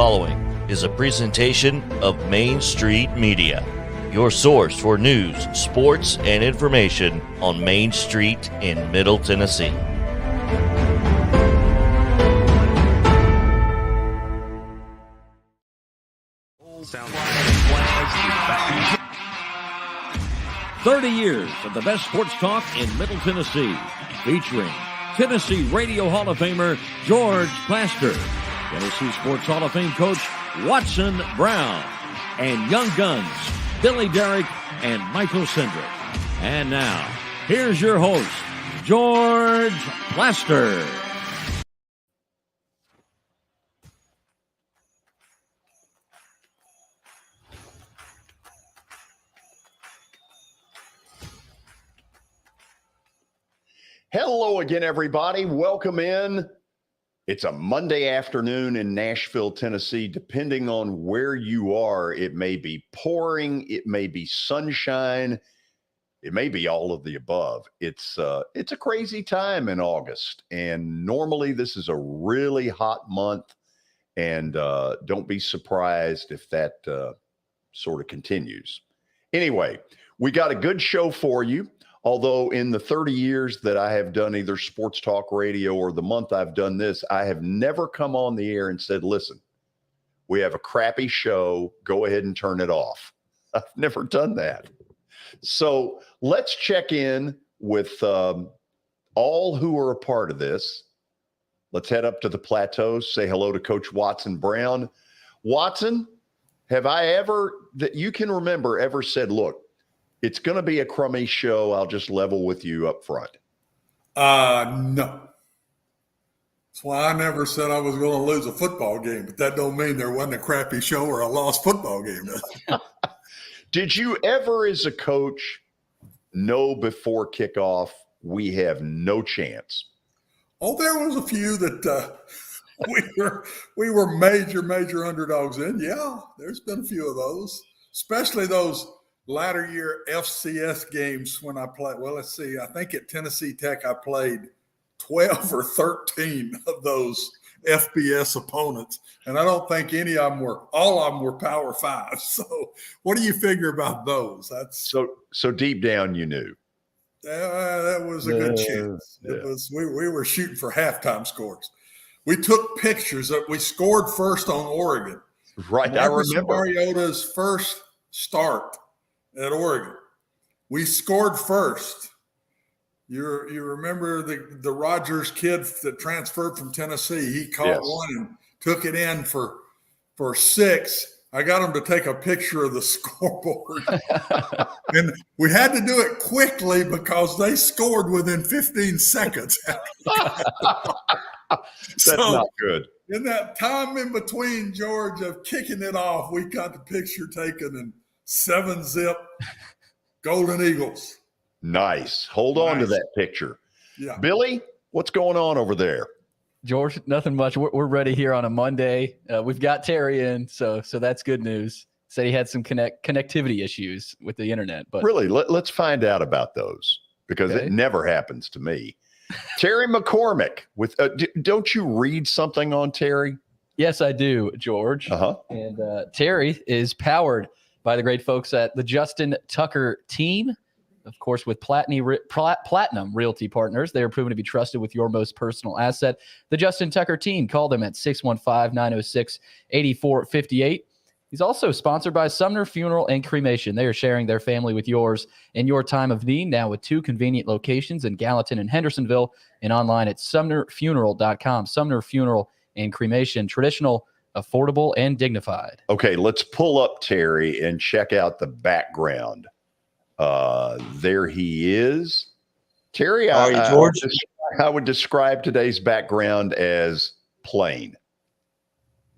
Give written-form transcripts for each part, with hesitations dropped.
following is a presentation of Main Street Media, your source for news, sports, and information on Main Street in Middle Tennessee. Sounds like 30 years of the best sports talk in Middle Tennessee, featuring Tennessee Radio Hall of Famer George Plaster, Tennessee Sports Hall of Fame coach Watson Brown, and Young Guns Billy Derrick and Michael Cindric. And now, here's your host, George Plaster. Hello again, everybody. Welcome in. It's a Monday afternoon in Nashville, Tennessee. Depending on where you are, it may be pouring, it may be sunshine, it may be all of the above. It's a crazy time in August, and normally this is a really hot month, and don't be surprised if that sort of continues. Anyway, we got a good show for you. Although in the 30 years that I have done either sports talk radio or the month I've done this, I have never come on the air and said, listen, we have a crappy show. Go ahead and turn it off. I've never done that. So let's check in with all who are a part of this. Let's head up to the plateau, say hello to Coach Watson Brown. Watson, have I ever, that you can remember, ever said, look, it's going to be a crummy show. I'll just level with you up front. No. That's why I never said I was going to lose a football game, but that don't mean there wasn't a crappy show or a lost football game. Did you ever, as a coach, know before kickoff we have no chance? Oh, there was a few that we were major underdogs in. Yeah, there's been a few of those, especially those latter year FCS games when I played. Well, let's see. I think at Tennessee Tech, I played 12 or 13 of those FBS opponents. And I don't think all of them were Power Five. So what do you figure about those? That's so deep down, you knew. That was a good chance. Yeah. It was, we were shooting for halftime scores. We took pictures that we scored first on Oregon. Right. I remember Mariota's first start at Oregon. We scored first. You remember the Rogers kid that transferred from Tennessee? He caught one and took it in for 6. I got him to take a picture of the scoreboard. And we had to do it quickly because they scored within 15 seconds. That's not good. In that time in between, George, of kicking it off, we got the picture taken and 7-zip Golden Eagles. Nice. Hold on to that picture. Yeah. Billy, what's going on over there? George, nothing much. We're ready here on a Monday. We've got Terry in, so that's good news. Said he had some connectivity issues with the internet. But really, let's find out about those because it never happens to me. Terry McCormick, with don't you read something on Terry? Yes, I do, George. And Terry is powered by the great folks at the Justin Tucker team. Of course, with Platinum Realty Partners, they are proven to be trusted with your most personal asset. The Justin Tucker team, call them at 615-906-8458. He's also sponsored by Sumner Funeral and Cremation. They are sharing their family with yours in your time of need, now with 2 convenient locations in Gallatin and Hendersonville, and online at sumnerfuneral.com. Sumner Funeral and Cremation, traditional, affordable, and dignified. Okay, let's pull up Terry and check out the background. There he is. Terry, how are you, George? I would describe today's background as plain.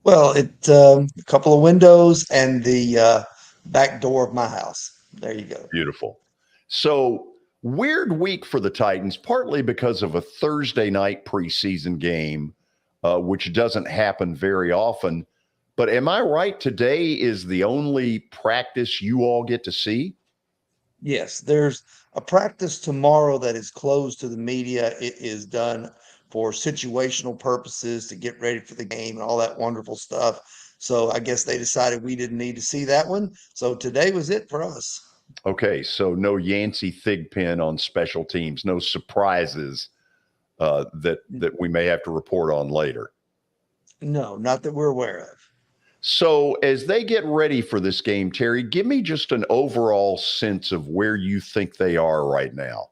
Well, it's a couple of windows and the back door of my house. There you go. Beautiful. So, weird week for the Titans, partly because of a Thursday night preseason game, which doesn't happen very often. But am I right? Today is the only practice you all get to see? Yes, there's a practice tomorrow that is closed to the media. It is done for situational purposes to get ready for the game and all that wonderful stuff. So I guess they decided we didn't need to see that one. So today was it for us. Okay, so no Yancey Thigpen on special teams, no surprises that we may have to report on later. No, not that we're aware of. So as they get ready for this game, Terry, give me just an overall sense of where you think they are right now.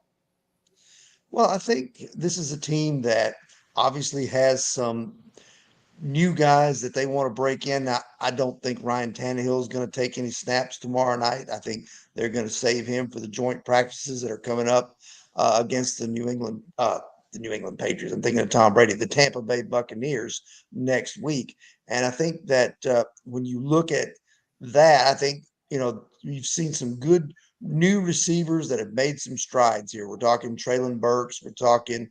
Well, I think this is a team that obviously has some new guys that they want to break in. Now, I don't think Ryan Tannehill is going to take any snaps tomorrow night. I think they're going to save him for the joint practices that are coming up against the New England Patriots. I'm thinking of Tom Brady, the Tampa Bay Buccaneers next week. And I think that when you look at that, I think, you've seen some good new receivers that have made some strides here. We're talking Treylon Burks. We're talking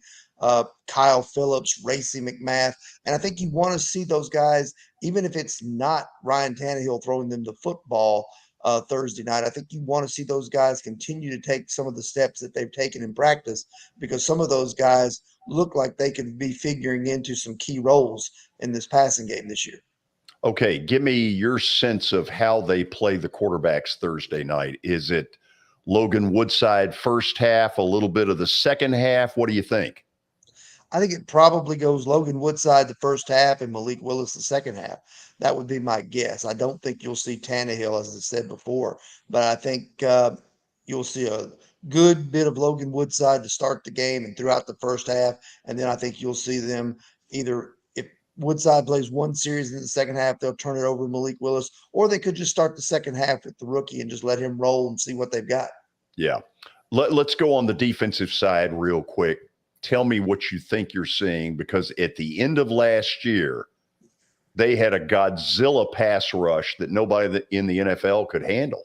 Kyle Phillips, Racey McMath. And I think you want to see those guys, even if it's not Ryan Tannehill throwing them the football Thursday night. I think you want to see those guys continue to take some of the steps that they've taken in practice, because some of those guys look like they could be figuring into some key roles in this passing game this year. Okay, give me your sense of how they play the quarterbacks Thursday night. Is it Logan Woodside first half, a little bit of the second half? What do you think? I think it probably goes Logan Woodside the first half and Malik Willis the second half. That would be my guess. I don't think you'll see Tannehill, as I said before, but I think you'll see a good bit of Logan Woodside to start the game and throughout the first half. And then I think you'll see them either, if Woodside plays one series in the second half, they'll turn it over to Malik Willis, or they could just start the second half with the rookie and just let him roll and see what they've got. Yeah. Let's go on the defensive side real quick. Tell me what you think you're seeing, because at the end of last year, they had a Godzilla pass rush that nobody in the NFL could handle.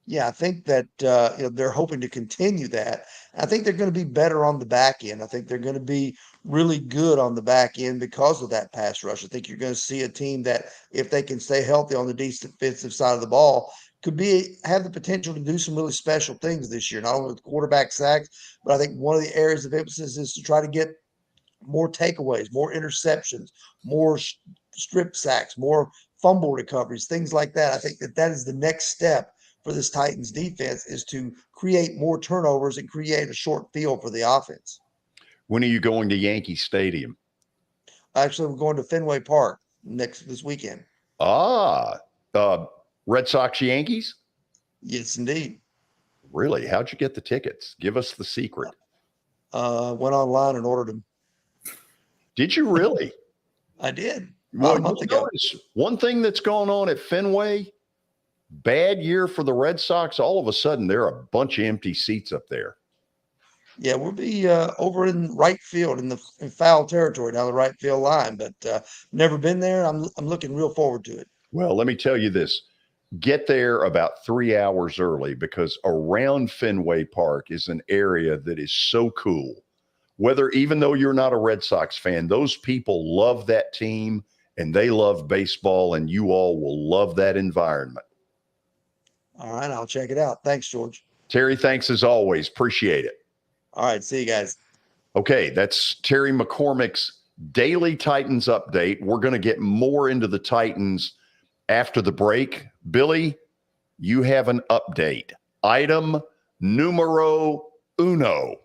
Yeah, I think that they're hoping to continue that. I think they're going to be better on the back end. I think they're going to be really good on the back end because of that pass rush. I think you're going to see a team that, if they can stay healthy on the defensive side of the ball, could have the potential to do some really special things this year, not only with quarterback sacks, but I think one of the areas of emphasis is to try to get more takeaways, more interceptions, more strip sacks, more fumble recoveries, things like that. I think that is the next step for this Titans defense, is to create more turnovers and create a short field for the offense. When are you going to Yankee Stadium? Actually, we're going to Fenway Park this weekend. Red Sox Yankees? Yes, indeed. Really? How'd you get the tickets? Give us the secret. Went online and ordered them. Did you really? I did. Well, a month ago. One thing that's going on at Fenway, bad year for the Red Sox. All of a sudden, there are a bunch of empty seats up there. Yeah, we'll be over in right field in foul territory down the right field line, but never been there. I'm looking real forward to it. Well, let me tell you this. Get there about 3 hours early, because around Fenway Park is an area that is so cool. Even though you're not a Red Sox fan, those people love that team and they love baseball, and you all will love that environment. All right, I'll check it out. Thanks, George. Terry, thanks as always. Appreciate it. All right, see you guys. Okay, that's Terry McCormick's Daily Titans update. We're going to get more into the Titans after the break. Billy, you have an update. Item numero uno.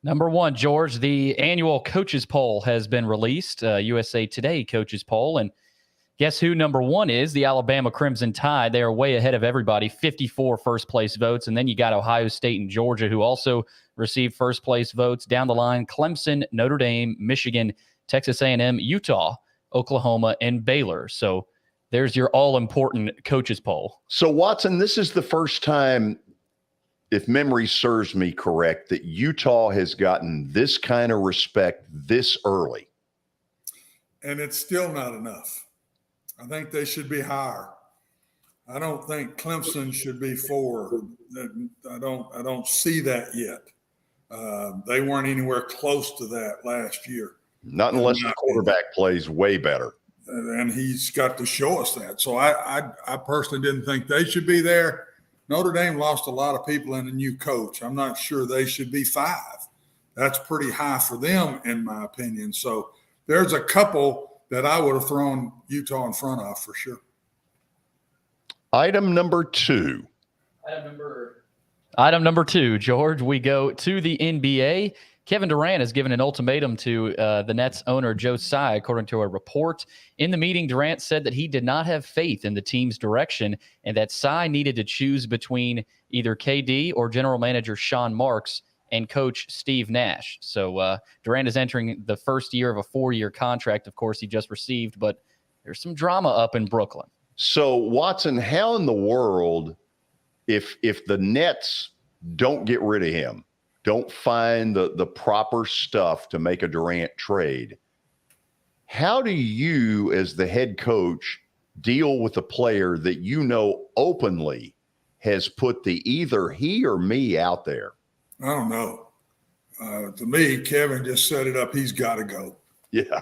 Number one, George, the annual coaches poll has been released, USA Today coaches poll. And guess who number one is? The Alabama Crimson Tide. They are way ahead of everybody, 54 first-place votes. And then you got Ohio State and Georgia, who also received first-place votes. Down the line, Clemson, Notre Dame, Michigan, Texas A&M, Utah, Oklahoma, and Baylor. So there's your all-important coaches poll. So, Watson, this is the first time, if memory serves me correct, that Utah has gotten this kind of respect this early. And it's still not enough. I think they should be higher. I don't think Clemson should be 4. I don't see that yet. They weren't anywhere close to that last year. Not unless the quarterback plays way better. And he's got to show us that. So I personally didn't think they should be there. Notre Dame lost a lot of people and a new coach. I'm not sure they should be 5. That's pretty high for them, in my opinion. So there's a couple that I would have thrown Utah in front of for sure. Item number 2. Item number 2, George, we go to the NBA. Kevin Durant has given an ultimatum to the Nets owner Joe Tsai, according to a report. In the meeting, Durant said that he did not have faith in the team's direction and that Tsai needed to choose between either KD or general manager Sean Marks and coach Steve Nash. So Durant is entering the first year of a 4-year contract, of course, he just received, but there's some drama up in Brooklyn. So, Watson, how in the world, if the Nets don't get rid of him, don't find the proper stuff to make a Durant trade, how do you, as the head coach, deal with a player that you know openly has put the either he or me out there? I don't know. To me, Kevin just set it up. He's got to go. Yeah.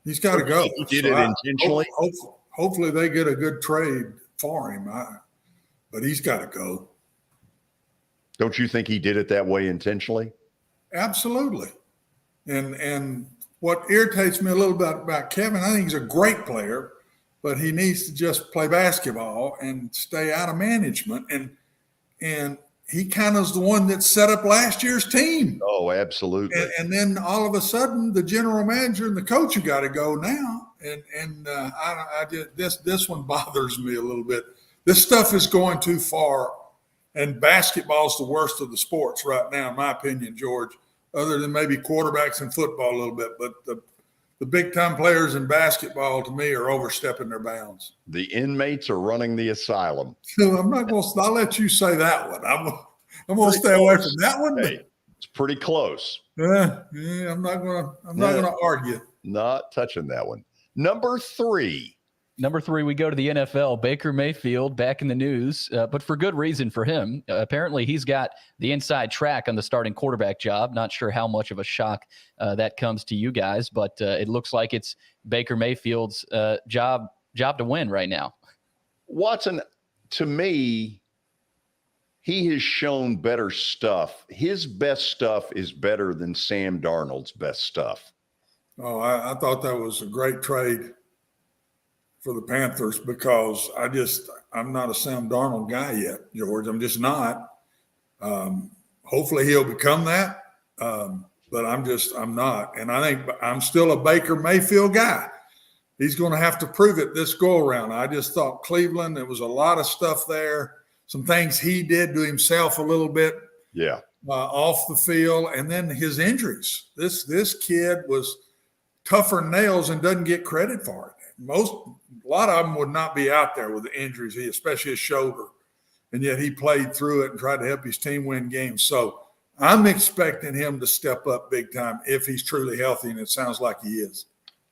He's got to go. He did it intentionally? Hopefully they get a good trade for him. But he's got to go. Don't you think he did it that way intentionally? Absolutely. And what irritates me a little bit about Kevin, I think he's a great player, but he needs to just play basketball and stay out of management. And he kind of is the one that set up last year's team. Oh, absolutely. And then all of a sudden, the general manager and the coach have got to go now. And I just this one bothers me a little bit. This stuff is going too far. And basketball's the worst of the sports right now, in my opinion, George, other than maybe quarterbacks in football a little bit. But the big-time players in basketball, to me, are overstepping their bounds. The inmates are running the asylum. So I'll let you say that one. I'm going to stay away from that one. Hey, it's pretty close. Yeah, I'm not gonna argue. Not touching that one. Number 3. Number 3, we go to the NFL. Baker Mayfield back in the news, but for good reason for him. Apparently, he's got the inside track on the starting quarterback job. Not sure how much of a shock that comes to you guys, but it looks like it's Baker Mayfield's job to win right now. Watson, to me, he has shown better stuff. His best stuff is better than Sam Darnold's best stuff. Oh, I thought that was a great trade for the Panthers because I'm not a Sam Darnold guy yet, George. I'm just not. Hopefully he'll become that, but I'm not. And I think I'm still a Baker Mayfield guy. He's going to have to prove it this go-around. I just thought Cleveland, there was a lot of stuff there, some things he did to himself a little bit off the field, and then his injuries. This kid was tougher than nails and doesn't get credit for it. A lot of them would not be out there with the injuries, especially his shoulder, and yet he played through it and tried to help his team win games. So I'm expecting him to step up big time if he's truly healthy, and it sounds like he is.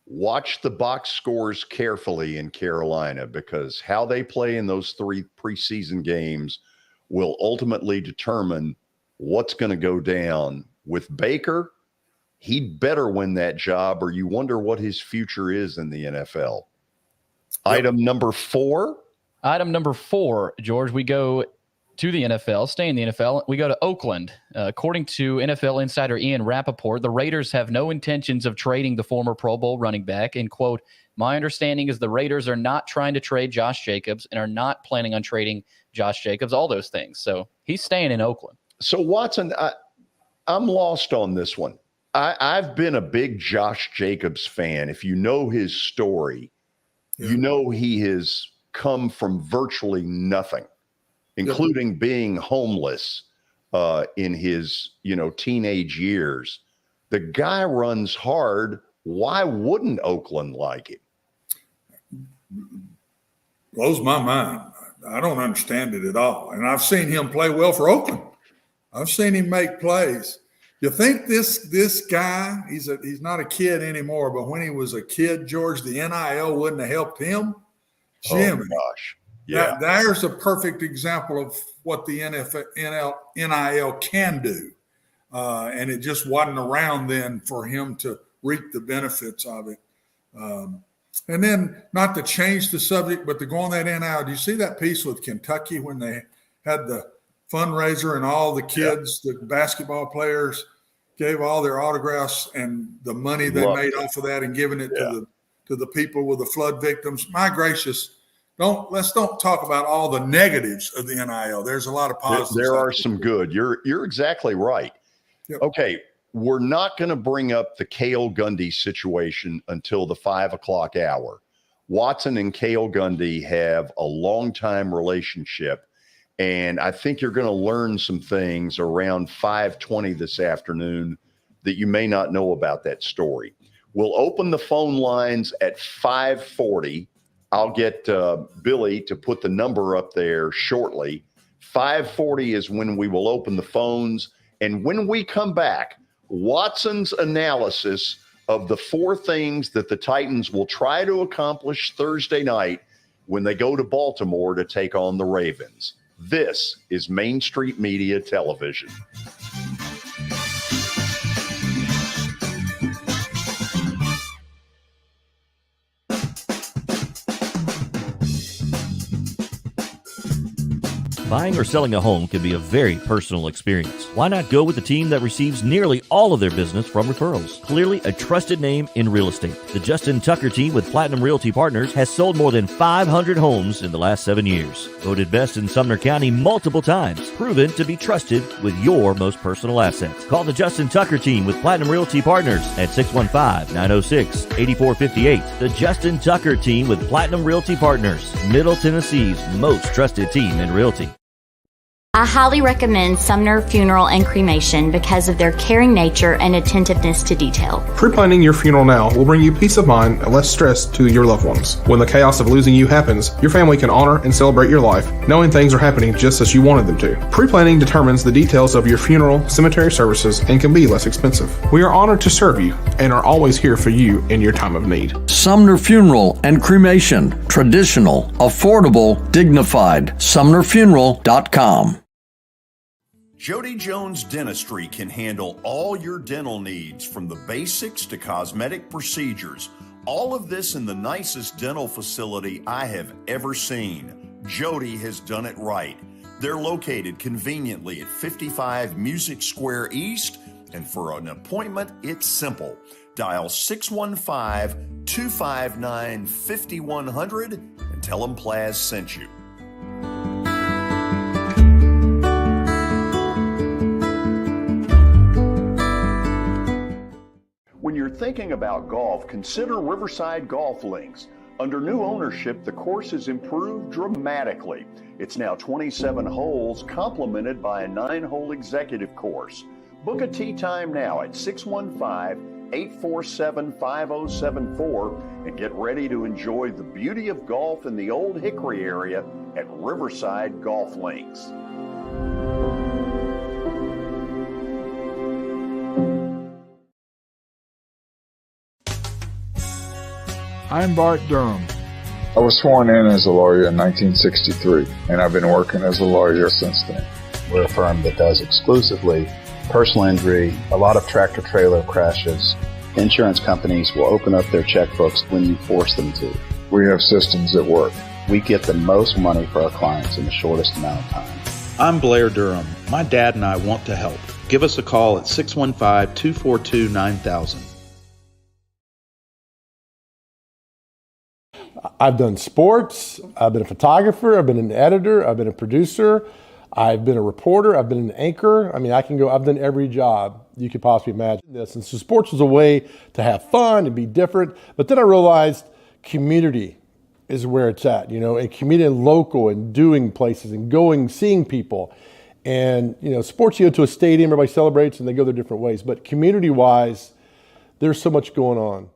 Watch the box scores carefully in Carolina because how they play in those 3 preseason games will ultimately determine what's going to go down. With Baker, he'd better win that job or you wonder what his future is in the NFL. Yep. Item number 4. Item number 4, George, we go to the NFL, stay in the NFL. We go to Oakland. According to NFL insider Ian Rappaport, the Raiders have no intentions of trading the former Pro Bowl running back. And, quote, my understanding is the Raiders are not trying to trade Josh Jacobs and are not planning on trading Josh Jacobs, all those things. So he's staying in Oakland. So, Watson, I'm lost on this one. I've been a big Josh Jacobs fan. If you know his story, you know he has come from virtually nothing, including being homeless in his, teenage years. The guy runs hard. Why wouldn't Oakland like him? Blows my mind. I don't understand it at all. And I've seen him play well for Oakland. I've seen him make plays. You think this guy, he's not a kid anymore, but when he was a kid, George, the NIL wouldn't have helped him? Jimmy. Oh, gosh. Yeah. There's a perfect example of what the NIL can do. And it just wasn't around then for him to reap the benefits of it. And then, not to change the subject, but to go on that NIL, do you see that piece with Kentucky when they had the fundraiser and all the kids, the basketball players, gave all their autographs and the money they made off of that and giving it to to the people with the flood victims. My gracious, let's don't talk about all the negatives of the NIL. There's a lot of positives. There are some good. You're exactly right. Yep. Okay, we're not going to bring up the Cale Gundy situation until the 5 o'clock hour. Watson and Cale Gundy have a long-time relationship, and I think you're going to learn some things around 5:20 this afternoon that you may not know about that story. We'll open the phone lines at 5:40. I'll get Billy to put the number up there shortly. 5:40 is when we will open the phones. And when we come back, Watson's analysis of the 4 things that the Titans will try to accomplish Thursday night when they go to Baltimore to take on the Ravens. This is Main Street Media Television. Buying or selling a home can be a very personal experience. Why not go with the team that receives nearly all of their business from referrals? Clearly a trusted name in real estate. The Justin Tucker team with Platinum Realty Partners has sold more than 500 homes in the last 7 years. Voted best in Sumner County multiple times. Proven to be trusted with your most personal assets. Call the Justin Tucker team with Platinum Realty Partners at 615-906-8458. The Justin Tucker team with Platinum Realty Partners, Middle Tennessee's most trusted team in realty. I highly recommend Sumner Funeral and Cremation because of their caring nature and attentiveness to detail. Pre-planning your funeral now will bring you peace of mind and less stress to your loved ones. When the chaos of losing you happens, your family can honor and celebrate your life, knowing things are happening just as you wanted them to. Pre-planning determines the details of your funeral, cemetery services, and can be less expensive. We are honored to serve you and are always here for you in your time of need. Sumner Funeral and Cremation. Traditional, affordable, dignified. SumnerFuneral.com. Jody Jones Dentistry can handle all your dental needs, from the basics to cosmetic procedures. All of this in the nicest dental facility I have ever seen. Jody has done it right. They're located conveniently at 55 Music Square East, and for an appointment, it's simple. Dial 615-259-5100 and tell them Plaz sent you. When you're thinking about golf, consider Riverside Golf Links. Under new ownership, the course has improved dramatically. It's now 27 holes, complemented by a 9-hole executive course. Book a tee time now at 615-847-5074 and get ready to enjoy the beauty of golf in the Old Hickory area at Riverside Golf Links. I'm Bart Durham. I was sworn in as a lawyer in 1963, and I've been working as a lawyer since then. We're a firm that does exclusively personal injury, a lot of tractor-trailer crashes. Insurance companies will open up their checkbooks when you force them to. We have systems that work. We get the most money for our clients in the shortest amount of time. I'm Blair Durham. My dad and I want to help. Give us a call at 615-242-9000. I've done sports, I've been a photographer, I've been an editor, I've been a producer, I've been a reporter, I've been an anchor. I mean, I've done every job you could possibly imagine this. And so sports was a way to have fun and be different. But then I realized community is where it's at, and community and local and doing places and going, seeing people. And, sports, you go to a stadium, everybody celebrates and they go their different ways. But community-wise, there's so much going on.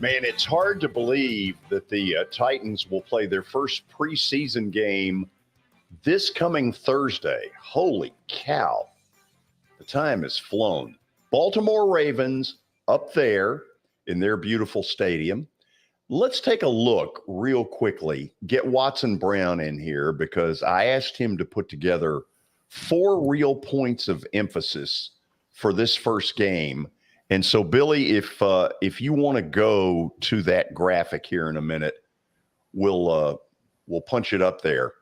Man, it's hard to believe that the Titans will play their first preseason game this coming Thursday. Holy cow. The time has flown. Baltimore Ravens up there in their beautiful stadium. Let's take a look real quickly. Get Watson Brown in here because I asked him to put together 4 real points of emphasis for this first game. And so, Billy, if you want to go to that graphic here in a minute, we'll punch it up there.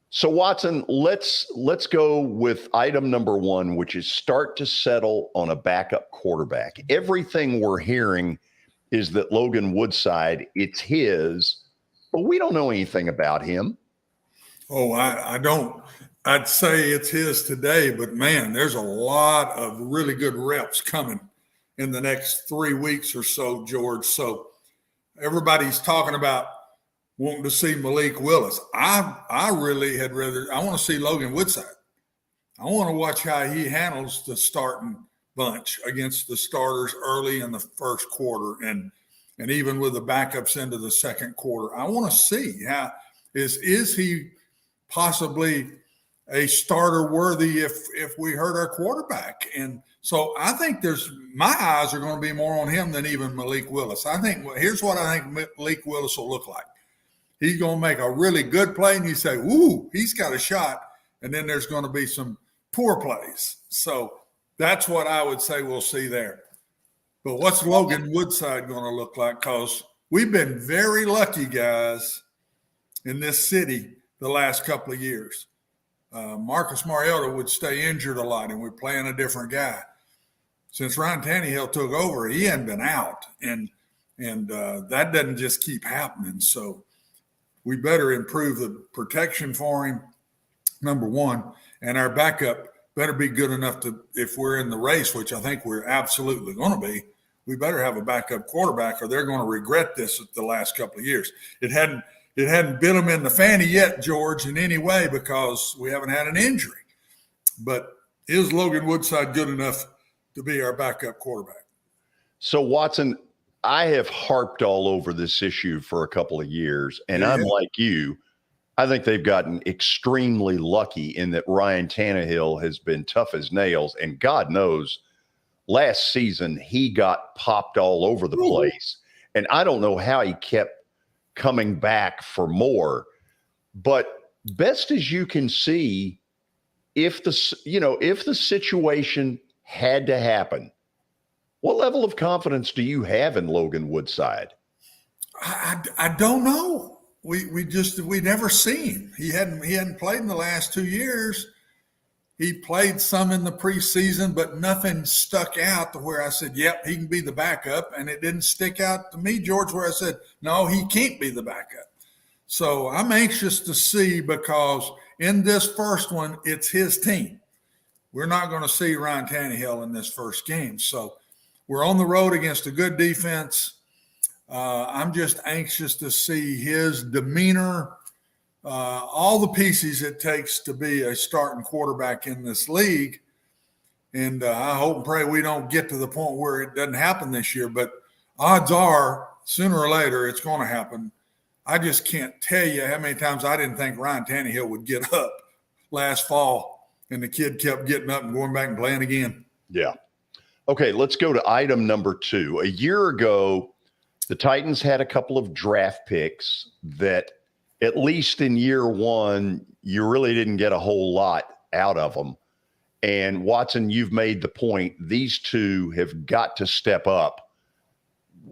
So Watson, let's go with item number 1, which is start to settle on a backup quarterback. Everything we're hearing is that Logan Woodside, it's his, but we don't know anything about him. Oh, I don't. I'd say it's his today, but man, there's a lot of really good reps coming in the next 3 weeks or so, George. So everybody's talking about wanting to see Malik Willis. I really had rather, I want to see Logan Woodside. I want to watch how he handles the starting bunch against the starters early in the first quarter and even with the backups into the second quarter. I want to see how is he possibly a starter worthy if we hurt our quarterback. And so I think my eyes are going to be more on him than even Malik Willis. Here's what I think Malik Willis will look like. He's going to make a really good play and you say, ooh, he's got a shot. And then there's going to be some poor plays. So that's what I would say we'll see there. But what's Logan Woodside going to look like? Because we've been very lucky, guys, in this city the last couple of years. Marcus Mariota would stay injured a lot, and we're playing a different guy. Since Ryan Tannehill took over, he hadn't been out, and that doesn't just keep happening. So we better improve the protection for him, number one, and our backup better be good enough to, if we're in the race, which I think we're absolutely going to be, we better have a backup quarterback or they're going to regret this the last couple of years. It hadn't bit them in the fanny yet, George, in any way because we haven't had an injury. But is Logan Woodside good enough to be our backup quarterback? So, Watson, I have harped all over this issue for a couple of years, and I'm like you. I think they've gotten extremely lucky in that Ryan Tannehill has been tough as nails, and God knows last season he got popped all over the place, and I don't know how he kept coming back for more. But best as you can see, if the situation had to happen, what level of confidence do you have in Logan Woodside? I don't know. We never seen him. He hadn't played in the last 2 years. He played some in the preseason, but nothing stuck out to where I said, yep, he can be the backup. And it didn't stick out to me, George, where I said, no, he can't be the backup. So I'm anxious to see because in this first one, it's his team. We're not going to see Ryan Tannehill in this first game. So we're on the road against a good defense. I'm just anxious to see his demeanor, all the pieces it takes to be a starting quarterback in this league. And I hope and pray we don't get to the point where it doesn't happen this year. But odds are, sooner or later, it's going to happen. I just can't tell you how many times I didn't think Ryan Tannehill would get up last fall, and the kid kept getting up and going back and playing again. Yeah. Okay, let's go to item number 2. A year ago, the Titans had a couple of draft picks that, at least in year one, you really didn't get a whole lot out of them. And Watson, you've made the point. These two have got to step up.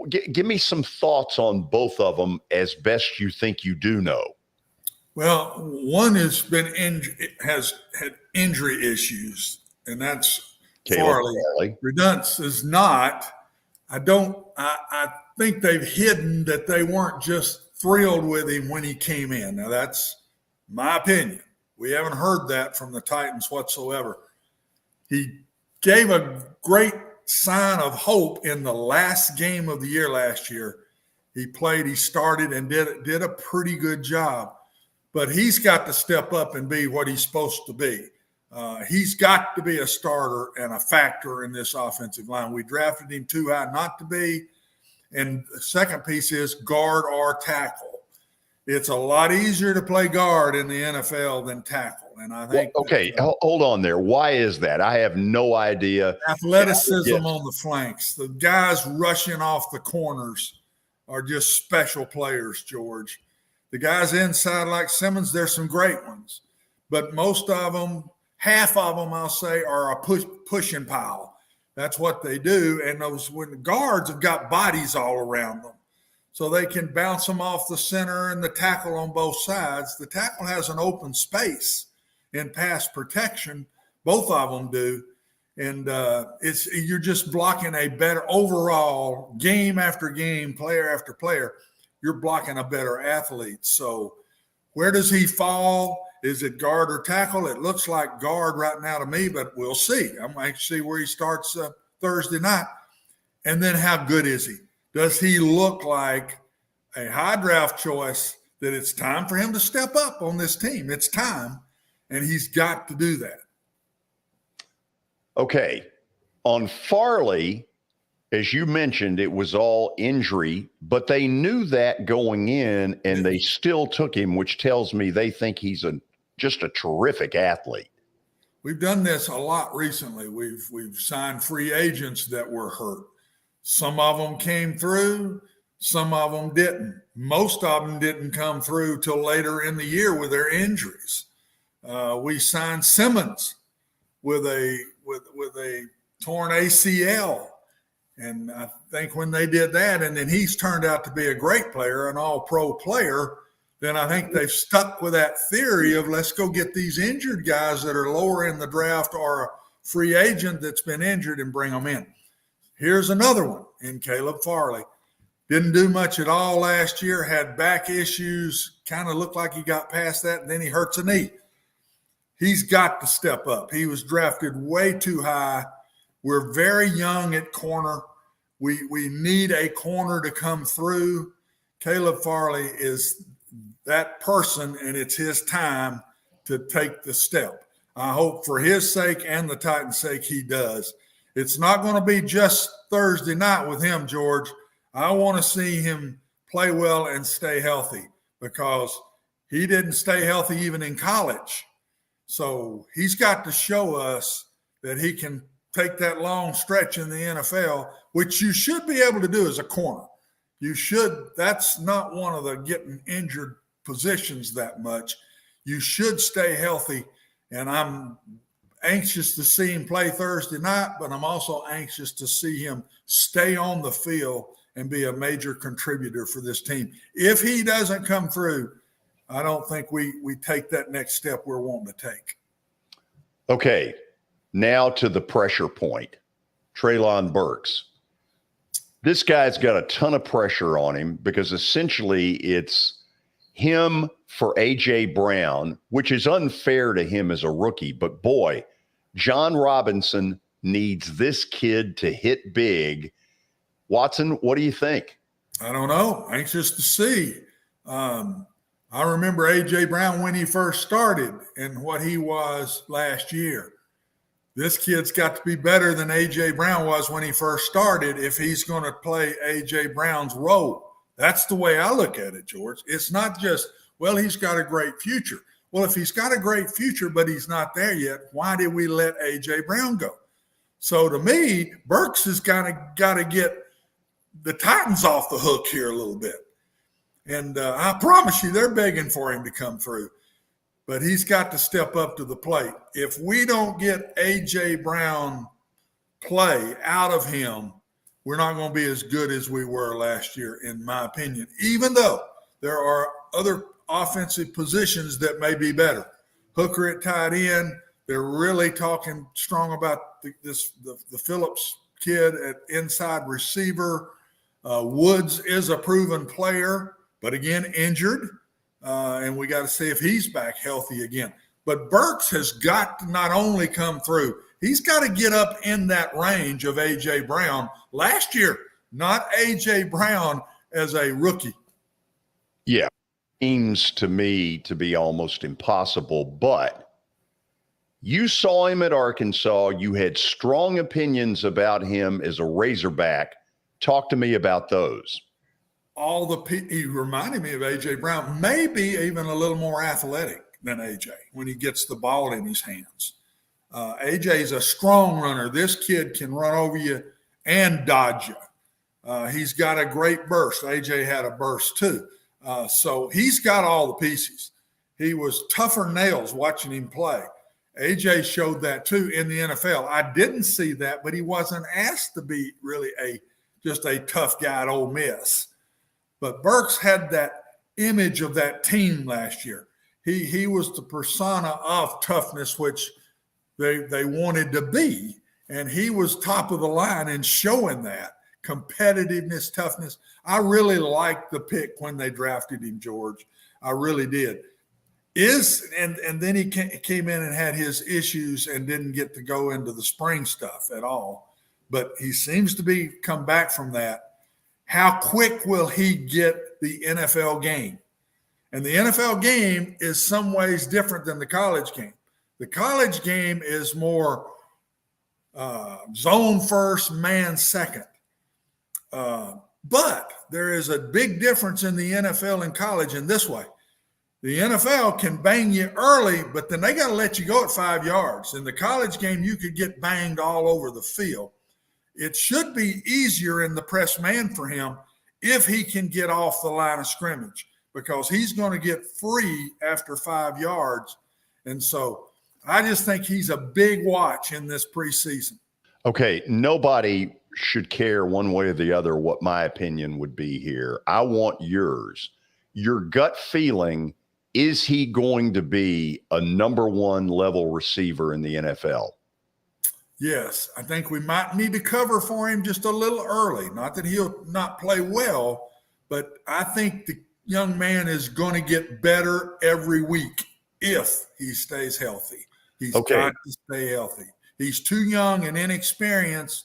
Give me some thoughts on both of them as best you think you do know. Well, one has had injury issues, and that's Farley. Redunce is not. I think they've hidden that they weren't just thrilled with him when he came in. Now, that's my opinion. We haven't heard that from the Titans whatsoever. He gave a great sign of hope in the last game of the year last year. He played, he started, and did a pretty good job. But he's got to step up and be what he's supposed to be. He's got to be a starter and a factor in this offensive line. We drafted him too high not to be. And the second piece is guard or tackle. It's a lot easier to play guard in the NFL than tackle. And I think hold on there. Why is that? I have no idea. Athleticism on the flanks. The guys rushing off the corners are just special players, George. The guys inside like Simmons, there's some great ones. But most of them, half of them, I'll say, are a pushing pile. That's what they do. And when the guards have got bodies all around them. so they can bounce them off the center and the tackle on both sides. The tackle has an open space in pass protection. Both of them do. And you're just blocking a better overall game after game, player after player. You're blocking a better athlete. So where does he fall? Is it guard or tackle? It looks like guard right now to me, but we'll see. I'm going to see where he starts Thursday night. And then how good is he? Does he look like a high draft choice that it's time for him to step up on this team? It's time, and he's got to do that. Okay. On Farley, as you mentioned, it was all injury, but they knew that going in, and they still took him, which tells me they think he's just a terrific athlete. We've done this a lot recently. We've signed free agents that were hurt. Some of them came through, some of them didn't. Most of them didn't come through till later in the year with their injuries. We signed Simmons with a torn ACL. And I think when they did that, and then he's turned out to be a great player, an all-pro player, then I think they've stuck with that theory of let's go get these injured guys that are lower in the draft or a free agent that's been injured and bring them in. Here's another one in Caleb Farley. Didn't do much at all last year, had back issues, kind of looked like he got past that, and then he hurts a knee. He's got to step up. He was drafted way too high. We're very young at corner. We need a corner to come through. Caleb Farley is that person, and it's his time to take the step. I hope for his sake and the Titans' sake he does. It's not going to be just Thursday night with him, George. I want to see him play well and stay healthy because he didn't stay healthy even in college. So he's got to show us that he can take that long stretch in the NFL, which you should be able to do as a corner. You should. That's not one of the getting injured positions that much. You should stay healthy, and I'm anxious to see him play Thursday night, but I'm also anxious to see him stay on the field and be a major contributor for this team. If he doesn't come through, I don't think we take that next step we're wanting to take. Okay, now to the pressure point. Treylon Burks. This guy's got a ton of pressure on him because essentially it's him for A.J. Brown, which is unfair to him as a rookie. But boy, John Robinson needs this kid to hit big. Watson, what do you think? I don't know. Anxious to see. I remember A.J. Brown when he first started and what he was last year. This kid's got to be better than A.J. Brown was when he first started if he's going to play A.J. Brown's role. That's the way I look at it, George. It's not just, well, he's got a great future. Well, if he's got a great future, but he's not there yet, why did we let A.J. Brown go? So to me, Burks has got to get the Titans off the hook here a little bit. And I promise you, they're begging for him to come through. But he's got to step up to the plate. If we don't get A.J. Brown play out of him, we're not going to be as good as we were last year, in my opinion, even though there are other offensive positions that may be better. Hooker at tight end, they're really talking strong about the Phillips kid at inside receiver. Woods is a proven player, but again, injured. And we got to see if he's back healthy again. But Burks has got to not only come through, he's got to get up in that range of A.J. Brown last year, not A.J. Brown as a rookie. Yeah, seems to me to be almost impossible, but you saw him at Arkansas. You had strong opinions about him as a Razorback. Talk to me about those. He reminded me of A.J. Brown, maybe even a little more athletic than A.J. when he gets the ball in his hands. A.J.'s a strong runner. This kid can run over you and dodge you. He's got a great burst. A.J. had a burst too. So he's got all the pieces. He was tougher nails watching him play. A.J. showed that too in the NFL. I didn't see that, but he wasn't asked to be really just a tough guy at Ole Miss. But Burks had that image of that team last year. He was the persona of toughness, which they wanted to be. And he was top of the line in showing that competitiveness, toughness. I really liked the pick when they drafted him, George. I really did. And then he came in and had his issues and didn't get to go into the spring stuff at all. But he seems to be come back from that. How quick will he get the NFL game? And the NFL game is some ways different than the college game. The college game is more zone first, man second. But there is a big difference in the NFL and college in this way. The NFL can bang you early, but then they got to let you go at 5 yards. In the college game, you could get banged all over the field. It should be easier in the press man for him if he can get off the line of scrimmage, because he's going to get free after 5 yards. And so I just think he's a big watch in this preseason. Okay, nobody should care one way or the other what my opinion would be here. I want yours. Your gut feeling, is he going to be a number one level receiver in the NFL? Yes, I think we might need to cover for him just a little early. Not that he'll not play well, but I think the young man is going to get better every week if he stays healthy. He's got to stay healthy. He's too young and inexperienced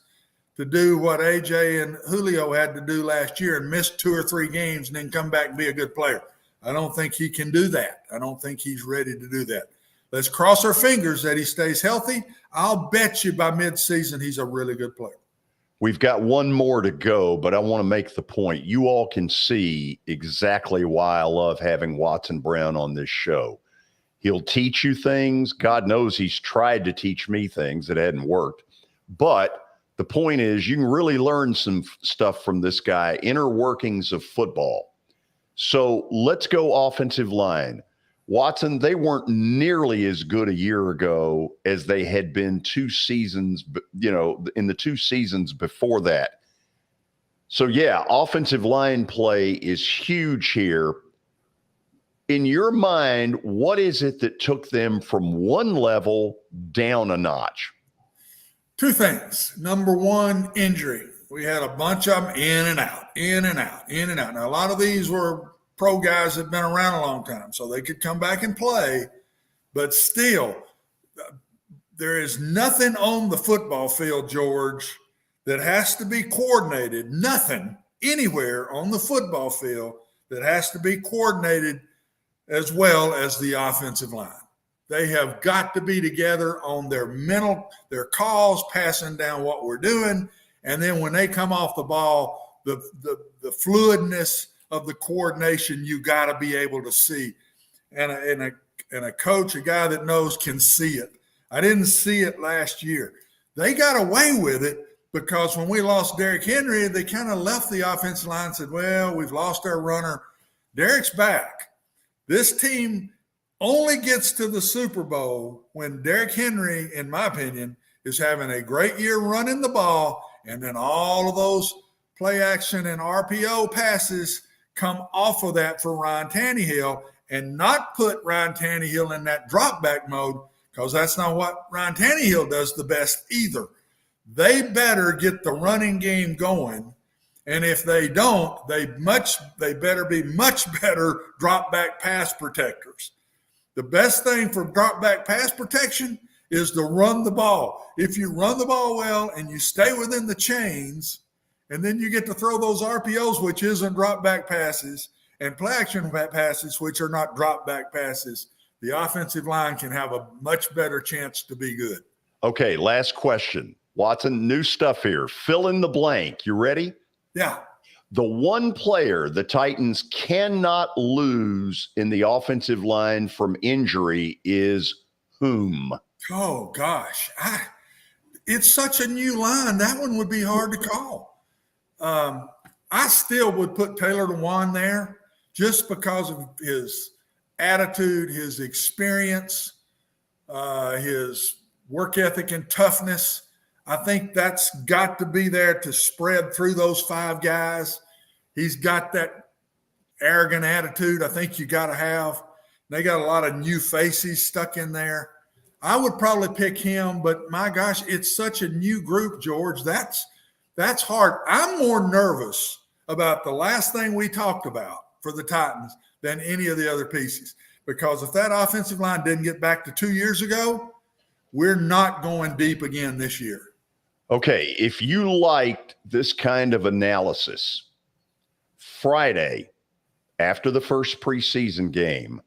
to do what AJ and Julio had to do last year and miss 2 or 3 games and then come back and be a good player. I don't think he can do that. I don't think he's ready to do that. Let's cross our fingers that he stays healthy. I'll bet you by midseason he's a really good player. We've got one more to go, but I want to make the point. You all can see exactly why I love having Watson Brown on this show. He'll teach you things. God knows he's tried to teach me things that hadn't worked. But the point is, you can really learn some stuff from this guy, inner workings of football. So let's go offensive line. Watson, they weren't nearly as good a year ago as they had been 2 seasons, in the 2 seasons before that. So, yeah, offensive line play is huge here. In your mind, what is it that took them from one level down a notch? 2 things. Number one, injury. We had a bunch of them in and out, in and out, in and out. Now, a lot of these were pro guys that have been around a long time, so they could come back and play. But still, there is nothing on the football field, George, that has to be coordinated. Nothing anywhere on the football field that has to be coordinated as well as the offensive line. They have got to be together on their their calls, passing down what we're doing. And then when they come off the ball, the fluidness of the coordination, you got to be able to see. And a coach, a guy that knows, can see it. I didn't see it last year. They got away with it because when we lost Derrick Henry, they kind of left the offensive line and said, well, we've lost our runner. Derrick's back. This team only gets to the Super Bowl when Derrick Henry, in my opinion, is having a great year running the ball, and then all of those play action and RPO passes come off of that for Ryan Tannehill, and not put Ryan Tannehill in that drop back mode, because that's not what Ryan Tannehill does the best either. They better get the running game going. And if they don't, they better be much better drop back pass protectors. The best thing for drop back pass protection is to run the ball. If you run the ball well and you stay within the chains, and then you get to throw those RPOs, which isn't drop back passes, and play action passes, which are not drop back passes, the offensive line can have a much better chance to be good. Okay, last question. Watson, new stuff here. Fill in the blank. You ready? Yeah. The one player the Titans cannot lose in the offensive line from injury is whom? Oh, gosh. It's such a new line. That one would be hard to call. I still would put Taylor Lewan there just because of his attitude, his experience, his work ethic and toughness. I think that's got to be there to spread through those 5 guys. He's got that arrogant attitude I think you got to have. They got a lot of new faces stuck in there. I would probably pick him, but my gosh, it's such a new group, George. That's hard. I'm more nervous about the last thing we talked about for the Titans than any of the other pieces, because if that offensive line didn't get back to 2 years ago, we're not going deep again this year. Okay, if you liked this kind of analysis, Friday, after the first preseason game,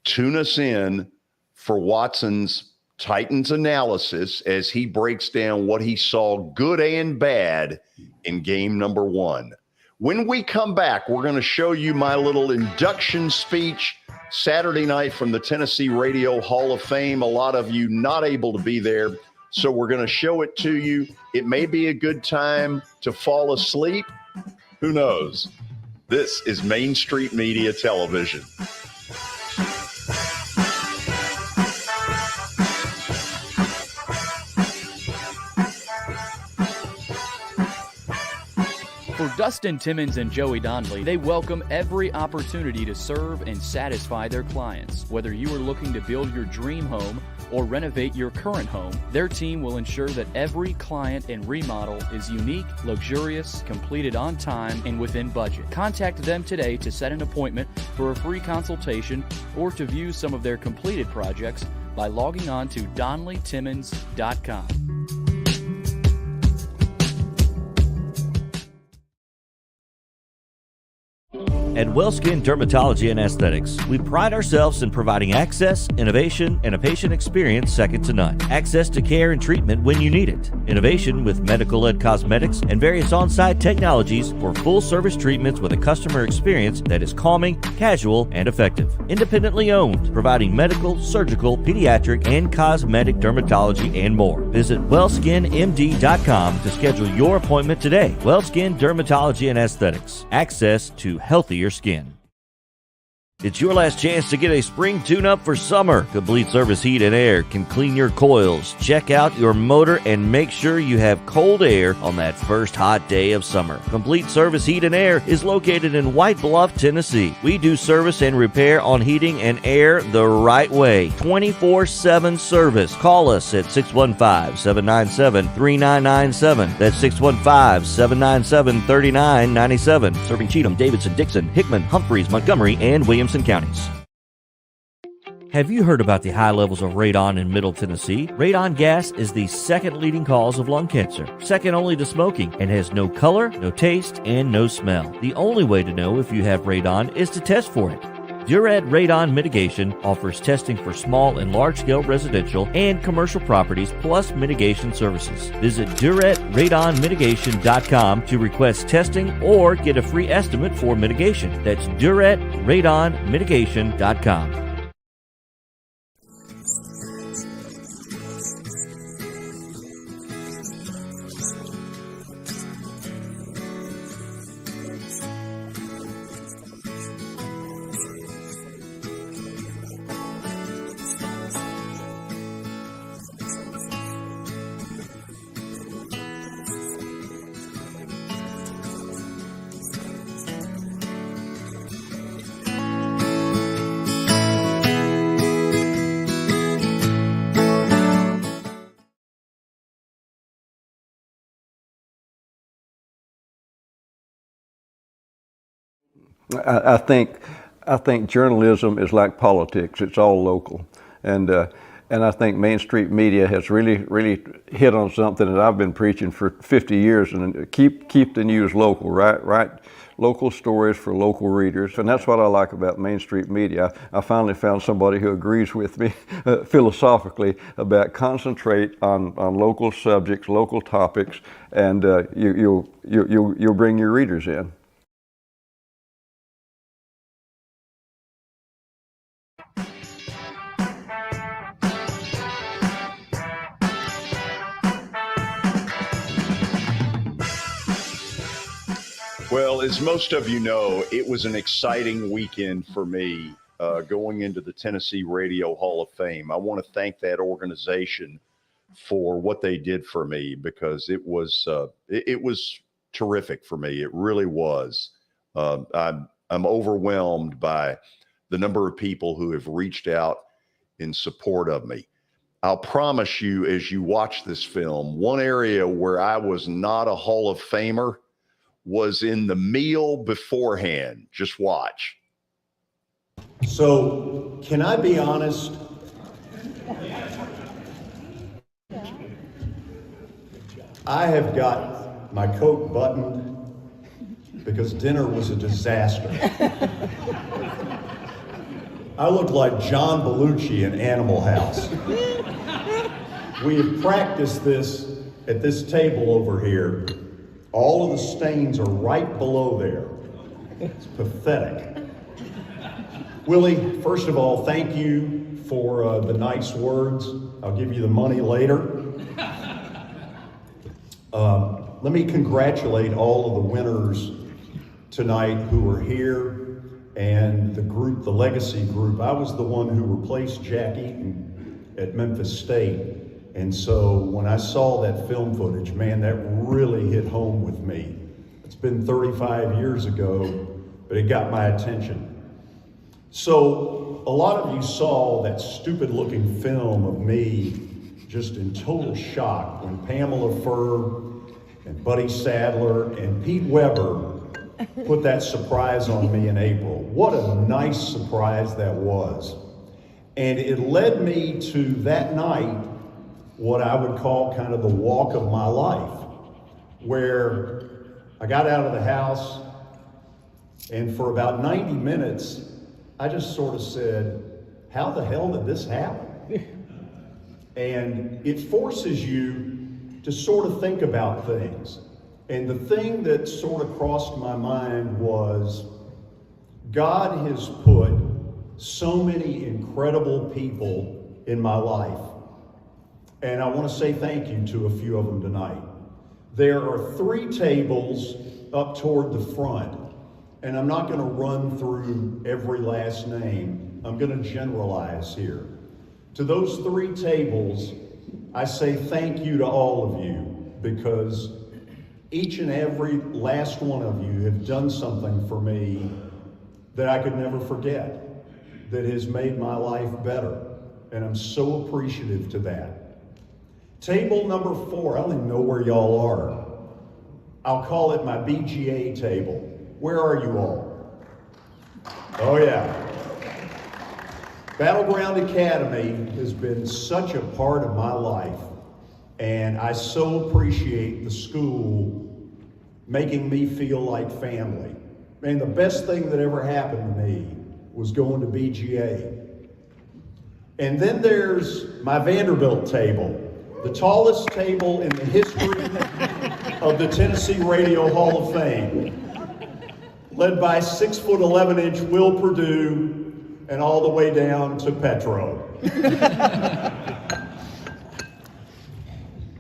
tune us in for Watson's Titans analysis as he breaks down what he saw good and bad in game number 1. When we come back, we're going to show you my little induction speech Saturday night from the Tennessee Radio Hall of Fame. A lot of you not able to be there, so we're going to show it to you. It may be a good time to fall asleep. Who knows? This is Main Street Media Television. For Dustin Timmons and Joey Donnelly, they welcome every opportunity to serve and satisfy their clients. Whether you are looking to build your dream home or renovate your current home, their team will ensure that every client and remodel is unique, luxurious, completed on time, and within budget. Contact them today to set an appointment for a free consultation or to view some of their completed projects by logging on to DonnellyTimmons.com. At WellSkin Dermatology and Aesthetics, we pride ourselves in providing access, innovation, and a patient experience second to none. Access to care and treatment when you need it. Innovation with medical-led cosmetics and various on-site technologies for full-service treatments with a customer experience that is calming, casual, and effective. Independently owned, providing medical, surgical, pediatric, and cosmetic dermatology and more. Visit WellSkinMD.com to schedule your appointment today. WellSkin Dermatology and Aesthetics. Access to healthier skin. It's your last chance to get a spring tune-up for summer. Complete Service Heat and Air can clean your coils, check out your motor, and make sure you have cold air on that first hot day of summer. Complete Service Heat and Air is located in White Bluff, Tennessee. We do service and repair on heating and air the right way. 24/7 service. Call us at 615-797-3997. That's 615-797-3997. Serving Cheatham, Davidson, Dixon, Hickman, Humphreys, Montgomery, and Williamson counties. Have you heard about the high levels of radon in Middle Tennessee? Radon gas is the second leading cause of lung cancer, second only to smoking, and has no color, no taste, and no smell. The only way to know if you have radon is to test for it. Duret Radon Mitigation offers testing for small and large-scale residential and commercial properties, plus mitigation services. Visit DuretRadonMitigation.com to request testing or get a free estimate for mitigation. That's DuretRadonMitigation.com. I think journalism is like politics. It's all local, and I think Main Street Media has really hit on something that I've been preaching for 50 years. And keep the news local, right? Local stories for local readers, and that's what I like about Main Street Media. I finally found somebody who agrees with me philosophically about concentrate on local subjects, local topics, and you'll bring your readers in. Well, as most of you know, it was an exciting weekend for me going into the Tennessee Radio Hall of Fame. I want to thank that organization for what they did for me, because it was terrific for me. It really was. I'm overwhelmed by the number of people who have reached out in support of me. I'll promise you, as you watch this film, one area where I was not a Hall of Famer was in the meal beforehand. Just watch. So, can I be honest? I have got my coat buttoned because dinner was a disaster. I look like John Belushi in Animal House. We have practiced this at this table over here. All of the stains are right below there. It's pathetic. Willie, first of all, thank you for the nice words. I'll give you the money later. Let me congratulate all of the winners tonight who were here and the group, the legacy group. I was the one who replaced Jack Eaton at Memphis State. And so when I saw that film footage, man, that really hit home with me. It's been 35 years ago, but it got my attention. So a lot of you saw that stupid looking film of me just in total shock when Pamela Furr and Buddy Sadler and Pete Weber put that surprise on me in April. What a nice surprise that was. And it led me to that night, what I would call kind of the walk of my life, where I got out of the house and for about 90 minutes, I just sort of said, how the hell did this happen? And it forces you to sort of think about things. And the thing that sort of crossed my mind was God has put so many incredible people in my life. And I want to say thank you to a few of them tonight. There are 3 tables up toward the front, and I'm not going to run through every last name. I'm going to generalize here. To those 3 tables, I say thank you to all of you, because each and every last one of you have done something for me that I could never forget, that has made my life better. And I'm so appreciative to that. Table number 4, I don't even know where y'all are. I'll call it my BGA table. Where are you all? Oh yeah. Battleground Academy has been such a part of my life, and I so appreciate the school making me feel like family. And the best thing that ever happened to me was going to BGA. And then there's my Vanderbilt table, the tallest table in the history of the Tennessee Radio Hall of Fame, led by 6'11" Will Perdue, and all the way down to Petro.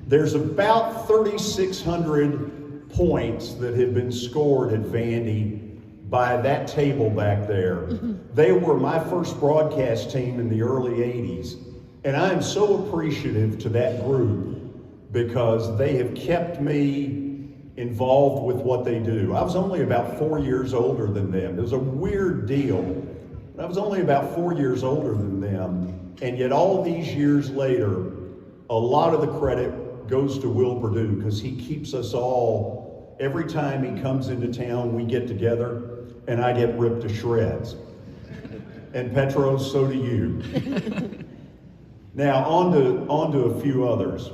There's about 3,600 points that have been scored at Vandy by that table back there. They were my first broadcast team in the early 80s, and I am so appreciative to that group because they have kept me involved with what they do. I was only about 4 years older than them. It was a weird deal. I was only about 4 years older than them, and yet all these years later, a lot of the credit goes to Will Perdue because he keeps us all, every time he comes into town, we get together, and I get ripped to shreds. And Petro, so do you. Now, on to a few others.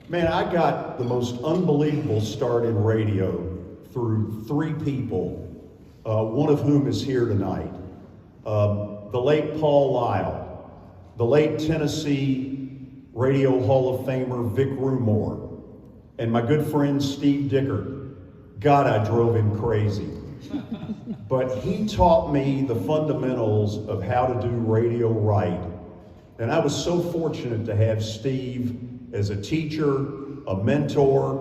Man, I got the most unbelievable start in radio through 3 people, one of whom is here tonight. The late Paul Lyle, the late Tennessee Radio Hall of Famer Vic Rumore, and my good friend Steve Dickert. God, I drove him crazy. But he taught me the fundamentals of how to do radio right. And I was so fortunate to have Steve as a teacher, a mentor,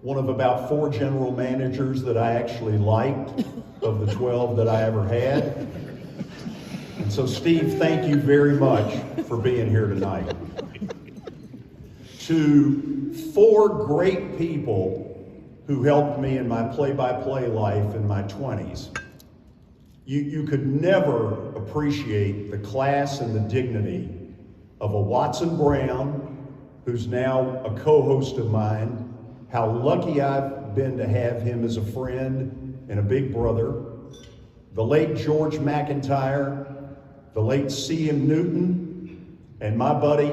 one of about 4 general managers that I actually liked of the 12 that I ever had. And so, Steve, thank you very much for being here tonight. To 4 great people who helped me in my play-by-play life in my 20s. You could never appreciate the class and the dignity of a Watson Brown, who's now a co-host of mine, how lucky I've been to have him as a friend and a big brother, the late George McIntyre, the late C.M. Newton, and my buddy,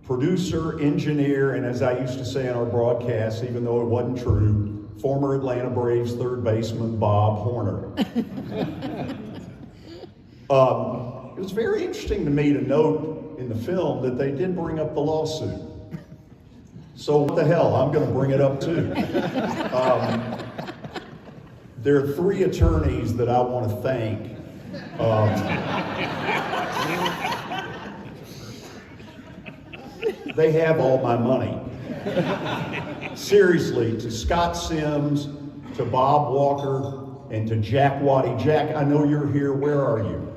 producer, engineer, and as I used to say in our broadcast, even though it wasn't true, former Atlanta Braves third baseman Bob Horner. It was very interesting to me to note in the film that they did bring up the lawsuit. So what the hell, I'm gonna bring it up too. There are 3 attorneys that I want to thank. They have all my money. Seriously, to Scott Sims, to Bob Walker, and to Jack Waddy. Jack, I know you're here. Where are you?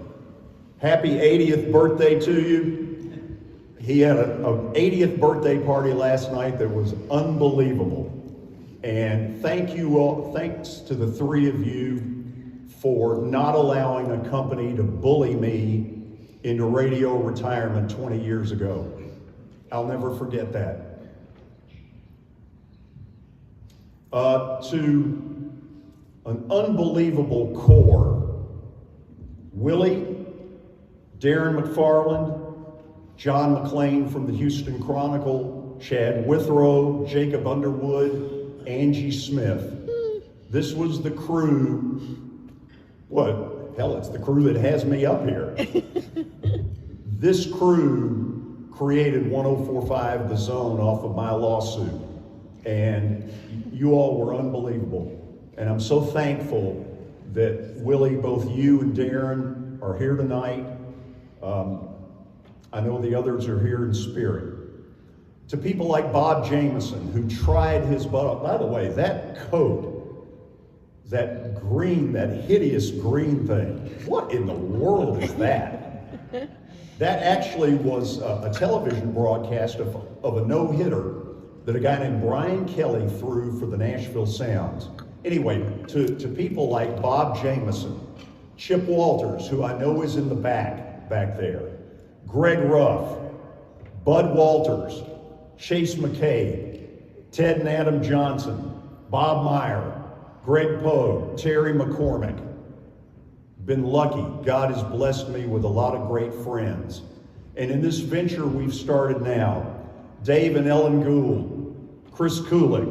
Happy 80th birthday to you. He had an 80th birthday party last night that was unbelievable. And thank you all, thanks to the 3 of you for not allowing a company to bully me into radio retirement 20 years ago. I'll never forget that. To an unbelievable core, Willie, Darren McFarland, John McClain from the Houston Chronicle, Chad Withrow, Jacob Underwood, Angie Smith. This was the crew, hell, it's the crew that has me up here. This crew created 104.5 The Zone off of my lawsuit, and you all were unbelievable. And I'm so thankful that Willie, both you and Darren are here tonight. I know the others are here in spirit. To people like Bob Jameson, who tried his butt off. By the way, that coat, that green, that hideous green thing, what in the world is that? That actually was a television broadcast of a no-hitter that a guy named Brian Kelly threw for the Nashville Sounds. Anyway, to people like Bob Jameson, Chip Walters, who I know is in the back there, Greg Ruff, Bud Walters, Chase McKay, Ted and Adam Johnson, Bob Meyer, Greg Poe, Terry McCormick. Been lucky. God has blessed me with a lot of great friends. And in this venture we've started now, Dave and Ellen Gould, Chris Kulik,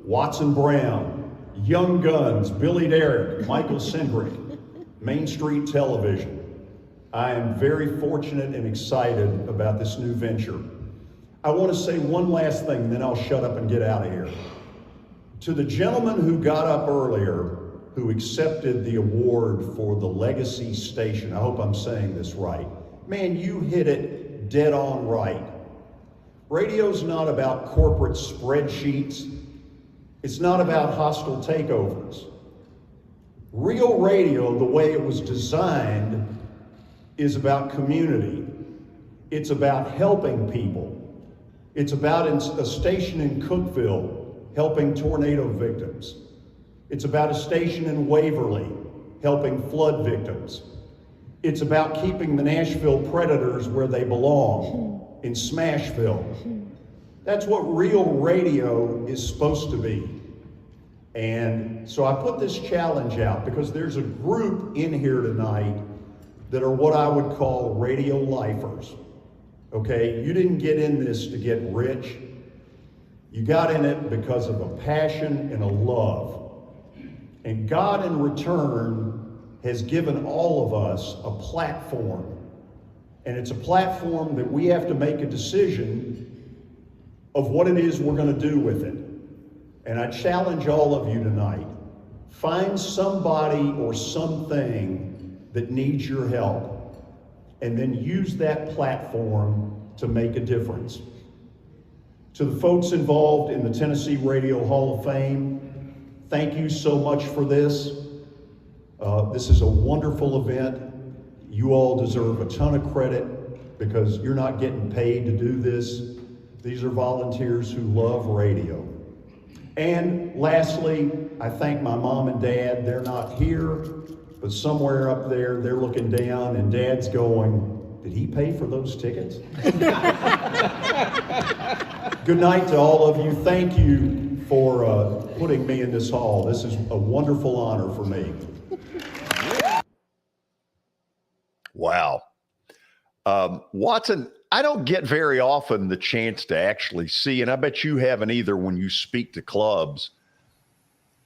Watson Brown, Young Guns, Billy Derrick, Michael Sindrick, Main Street Television. I am very fortunate and excited about this new venture. I want to say one last thing, then I'll shut up and get out of here. To the gentleman who got up earlier, who accepted the award for the Legacy Station, I hope I'm saying this right. Man, you hit it dead on right. Radio's not about corporate spreadsheets. It's not about hostile takeovers. Real radio, the way it was designed, is about community. It's about helping people. It's about a station in Cookeville helping tornado victims. It's about a station in Waverly helping flood victims. It's about keeping the Nashville Predators where they belong, in Smashville. That's what real radio is supposed to be. And so I put this challenge out because there's a group in here tonight that are what I would call radio lifers. Okay, you didn't get in this to get rich. You got in it because of a passion and a love. And God in return has given all of us a platform. And it's a platform that we have to make a decision of what it is we're going to do with it. And I challenge all of you tonight, find somebody or something that needs your help, and then use that platform to make a difference. To the folks involved in the Tennessee Radio Hall of Fame, thank you so much for this. This is a wonderful event. You all deserve a ton of credit because you're not getting paid to do this. These are volunteers who love radio. And lastly, I thank my mom and dad. They're not here, but somewhere up there, they're looking down and Dad's going, did he pay for those tickets? Good night to all of you. Thank you for putting me in this hall. This is a wonderful honor for me. Wow. Watson, I don't get very often the chance to actually see, and I bet you haven't either when you speak to clubs.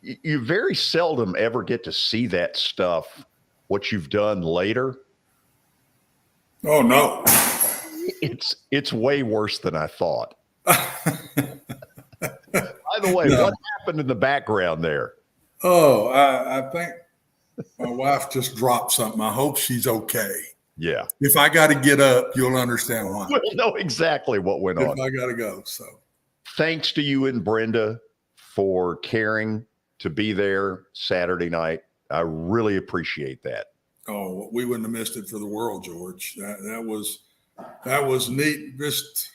You very seldom ever get to see that stuff, what you've done later. Oh, no. It's way worse than I thought. By the way, what happened in the background there? Oh, I think my wife just dropped something. I hope she's okay. Yeah. If I got to get up, you'll understand why. We'll know exactly what went on. If I got to go. So thanks to you and Brenda for caring to be there Saturday night. I really appreciate that. Oh, we wouldn't have missed it for the world, George. That was neat. Just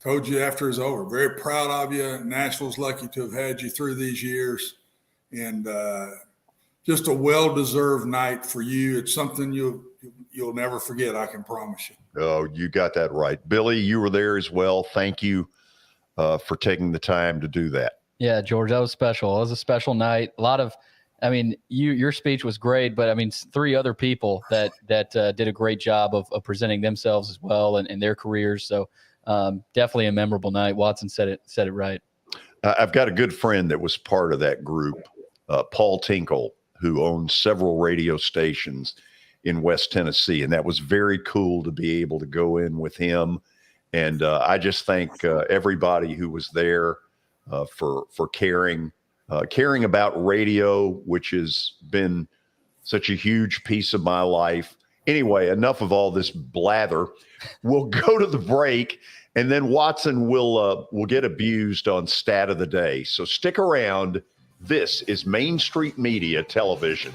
told you after it's over. Very proud of you. Nashville's lucky to have had you through these years. And just a well-deserved night for you. It's something you'll never forget, I can promise you. Oh, you got that right. Billy, you were there as well. Thank you for taking the time to do that. Yeah, George, that was special. It was a special night. A lot of, your speech was great, but three other people that did a great job of presenting themselves as well and their careers. So definitely a memorable night. Watson said it right. I've got a good friend that was part of that group, Paul Tinkle, who owns several radio stations in West Tennessee. And that was very cool to be able to go in with him. And I just thank everybody who was there for caring about radio, which has been such a huge piece of my life. Anyway, enough of all this blather. We'll go to the break, and then Watson will get abused on Stat of the Day. So stick around. This is Main Street Media Television.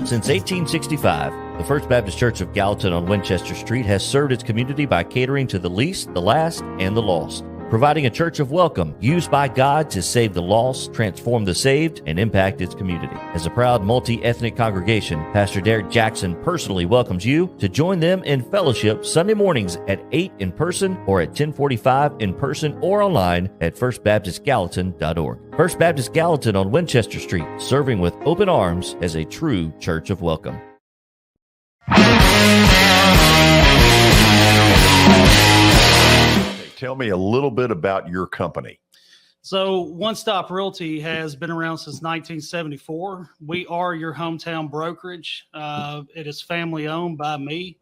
Since 1865, the First Baptist Church of Gallatin on Winchester Street has served its community by catering to the least, the last, and the lost, providing a church of welcome used by God to save the lost, transform the saved, and impact its community. As a proud multi-ethnic congregation, Pastor Derek Jackson personally welcomes you to join them in fellowship Sunday mornings at 8 in person or at 1045 in person or online at firstbaptistgallatin.org. First Baptist Gallatin on Winchester Street, serving with open arms as a true church of welcome. Tell me a little bit about your company. So One Stop Realty has been around since 1974. We are your hometown brokerage. It is family owned by me.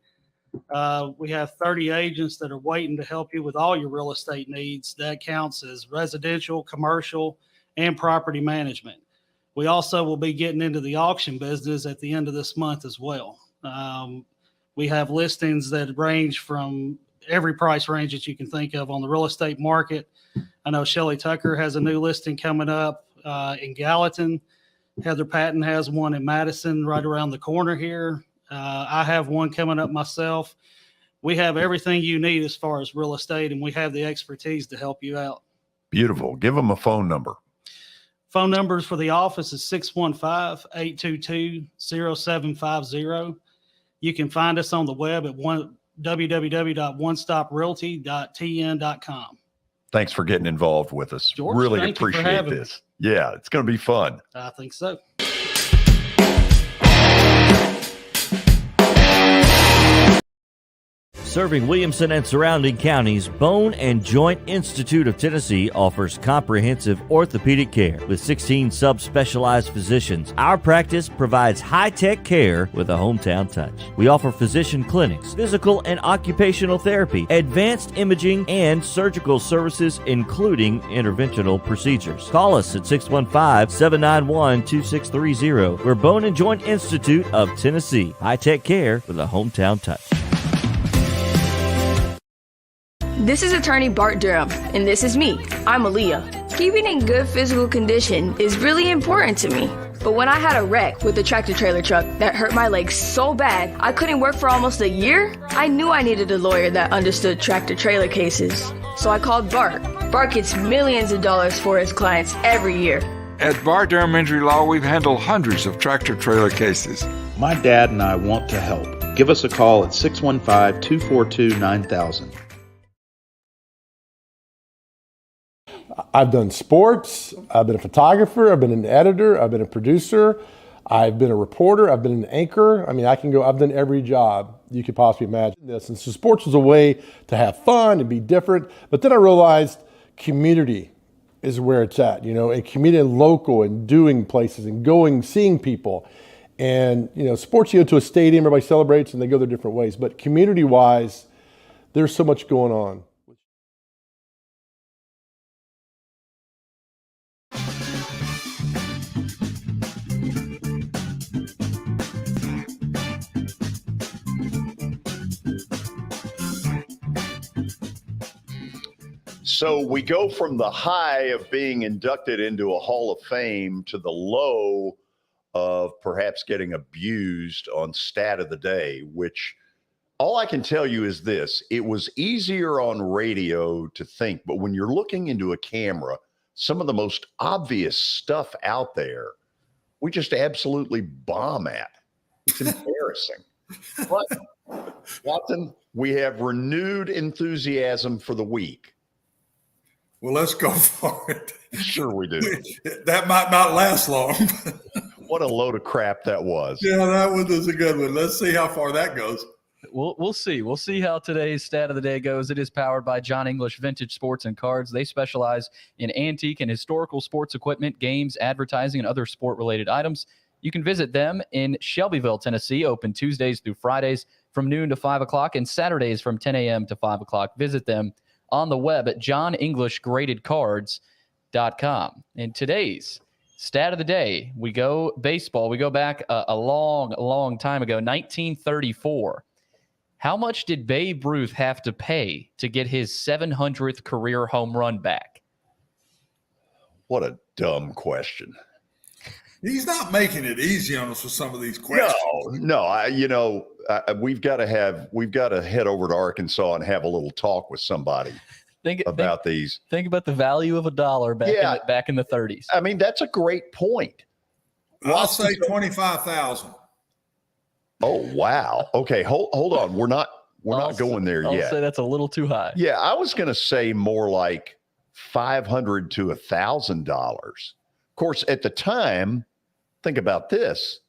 We have 30 agents that are waiting to help you with all your real estate needs. That counts as residential, commercial, and property management. We also will be getting into the auction business at the end of this month as well. We have listings that range from every price range that you can think of on the real estate market. I know Shelly Tucker has a new listing coming up in Gallatin. Heather Patton has one in Madison right around the corner here. I have one coming up myself. We have everything you need as far as real estate, and we have the expertise to help you out. Beautiful. Give them a phone number. Phone numbers for the office is 615-822-0750. You can find us on the web at www.onestoprealty.tn.com. Thanks for getting involved with us. George, really appreciate this. Yeah, it's going to be fun. I think so. Serving Williamson and surrounding counties, Bone and Joint Institute of Tennessee offers comprehensive orthopedic care with 16 subspecialized physicians. Our practice provides high-tech care with a hometown touch. We offer physician clinics, physical and occupational therapy, advanced imaging, and surgical services, including interventional procedures. Call us at 615-791-2630. We're Bone and Joint Institute of Tennessee. High-tech care with a hometown touch. This is attorney Bart Durham, and this is me. I'm Aaliyah. Keeping in good physical condition is really important to me. But when I had a wreck with the tractor trailer truck that hurt my leg so bad I couldn't work for almost a year, I knew I needed a lawyer that understood tractor trailer cases. So I called Bart. Bart gets millions of dollars for his clients every year. At Bart Durham Injury Law, we've handled hundreds of tractor trailer cases. My dad and I want to help. Give us a call at 615-242-9000. I've done sports. I've been a photographer. I've been an editor. I've been a producer. I've been a reporter. I've been an anchor. I mean, I've done every job you could possibly imagine this. And so sports was a way to have fun and be different. But then I realized community is where it's at, and community and local and doing places and going, seeing people. And, sports, you go to a stadium, everybody celebrates and they go their different ways. But community-wise, there's so much going on. So we go from the high of being inducted into a Hall of Fame to the low of perhaps getting abused on Stat of the Day, which all I can tell you is this: it was easier on radio to think, but when you're looking into a camera, some of the most obvious stuff out there, we just absolutely bomb at. It's embarrassing. But, Watson, we have renewed enthusiasm for the week. Well, let's go for it. Sure we do. That might not last long. What a load of crap that was. Yeah, that one was a good one. Let's see how far that goes. We'll see. We'll see how today's Stat of the Day goes. It is powered by John English Vintage Sports and Cards. They specialize in antique and historical sports equipment, games, advertising, and other sport-related items. You can visit them in Shelbyville, Tennessee, open Tuesdays through Fridays from noon to 5 o'clock and Saturdays from 10 a.m. to 5 o'clock. Visit them on the web at johnenglishgradedcards.com. And today's Stat of the Day, we go baseball. We go back a long time ago, 1934. How much did Babe Ruth have to pay to get his 700th career home run back? What a dumb question. He's not making it easy on us with some of these questions. No. We've got to head over to Arkansas and have a little talk with somebody about these. Think about the value of a dollar back in the 30s. I mean, that's a great point. I'll say 25,000. Oh wow. Okay, hold on. We're not going there yet. I'll say that's a little too high. Yeah, I was going to say more like $500 to $1,000. Of course, at the time, think about this.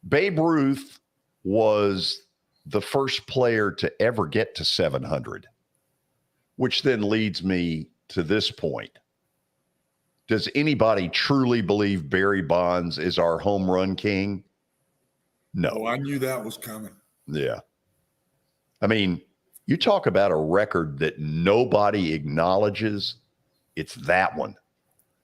Babe Ruth was the first player to ever get to 700, which then leads me to this point. Does anybody truly believe Barry Bonds is our home run king? No. Oh, I knew that was coming. Yeah. I mean, you talk about a record that nobody acknowledges. It's that one.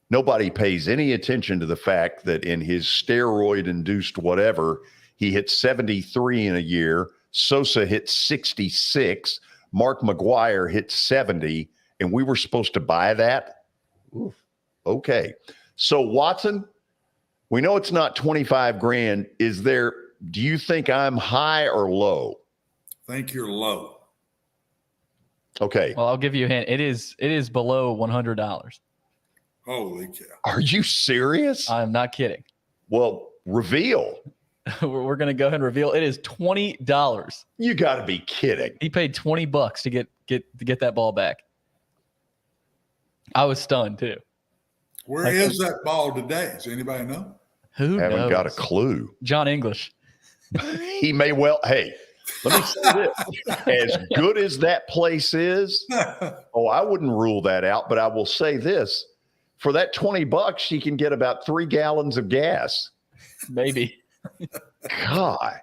Nobody pays any attention to the fact that in his steroid-induced whatever, he hit 73 in a year. Sosa hit 66. Mark McGwire hit 70. And we were supposed to buy that? Oof. Okay. So, Watson, we know it's not 25 grand. Do you think I'm high or low? I think you're low. Okay. Well, I'll give you a hint. It is below $100. Holy cow. Are you serious? I'm not kidding. Well, reveal. We're going to go ahead and reveal. It is $20. You got to be kidding. He paid $20 to get that ball back. I was stunned too. Where is that ball today? Does anybody know? Who Haven't knows? got a clue. John English. He may well. Hey, let me say this. As good as that place is, I wouldn't rule that out, but I will say this. For that $20, you can get about 3 gallons of gas. Maybe. God.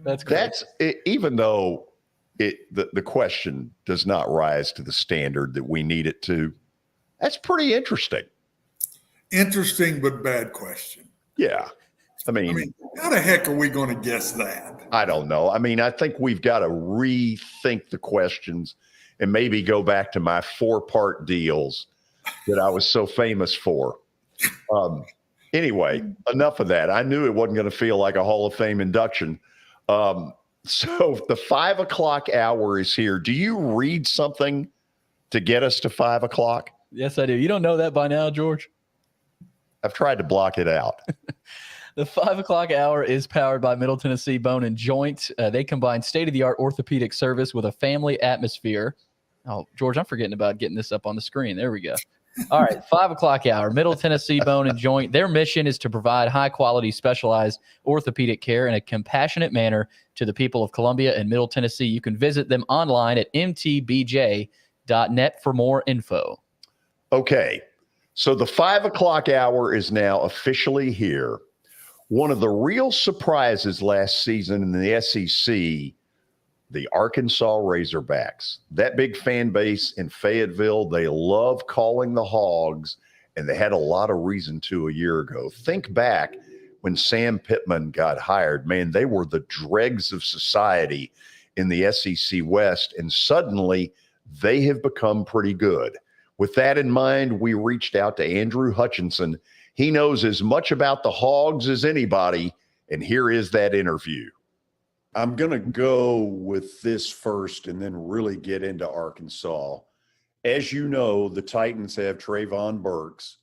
That's great. That's it, even though the question does not rise to the standard that we need it to. That's pretty interesting. Interesting, but bad question. Yeah. I mean, how the heck are we going to guess that? I don't know. I mean, I think we've got to rethink the questions and maybe go back to my 4-part deals that I was so famous for. Anyway, enough of that. I knew it wasn't going to feel like a Hall of Fame induction. So the 5 o'clock hour is here. Do you read something to get us to 5 o'clock? Yes, I do. You don't know that by now, George? I've tried to block it out. The 5 o'clock hour is powered by Middle Tennessee Bone and Joint. They combine state-of-the-art orthopedic service with a family atmosphere. Oh, George, I'm forgetting about getting this up on the screen. There we go. All right, 5 o'clock hour, Middle Tennessee Bone and Joint. Their mission is to provide high-quality, specialized orthopedic care in a compassionate manner to the people of Columbia and Middle Tennessee. You can visit them online at mtbj.net for more info. Okay, so the 5 o'clock hour is now officially here. One of the real surprises last season in the SEC, the Arkansas Razorbacks. That big fan base in Fayetteville, they love calling the Hogs, and they had a lot of reason to a year ago. Think back when Sam Pittman got hired. Man, they were the dregs of society in the SEC West, and suddenly they have become pretty good. With that in mind, we reached out to Andrew Hutchinson. He knows as much about the Hogs as anybody, and here is that interview. I'm going to go with this first and then really get into Arkansas. As you know, the Titans have Treylon Burks,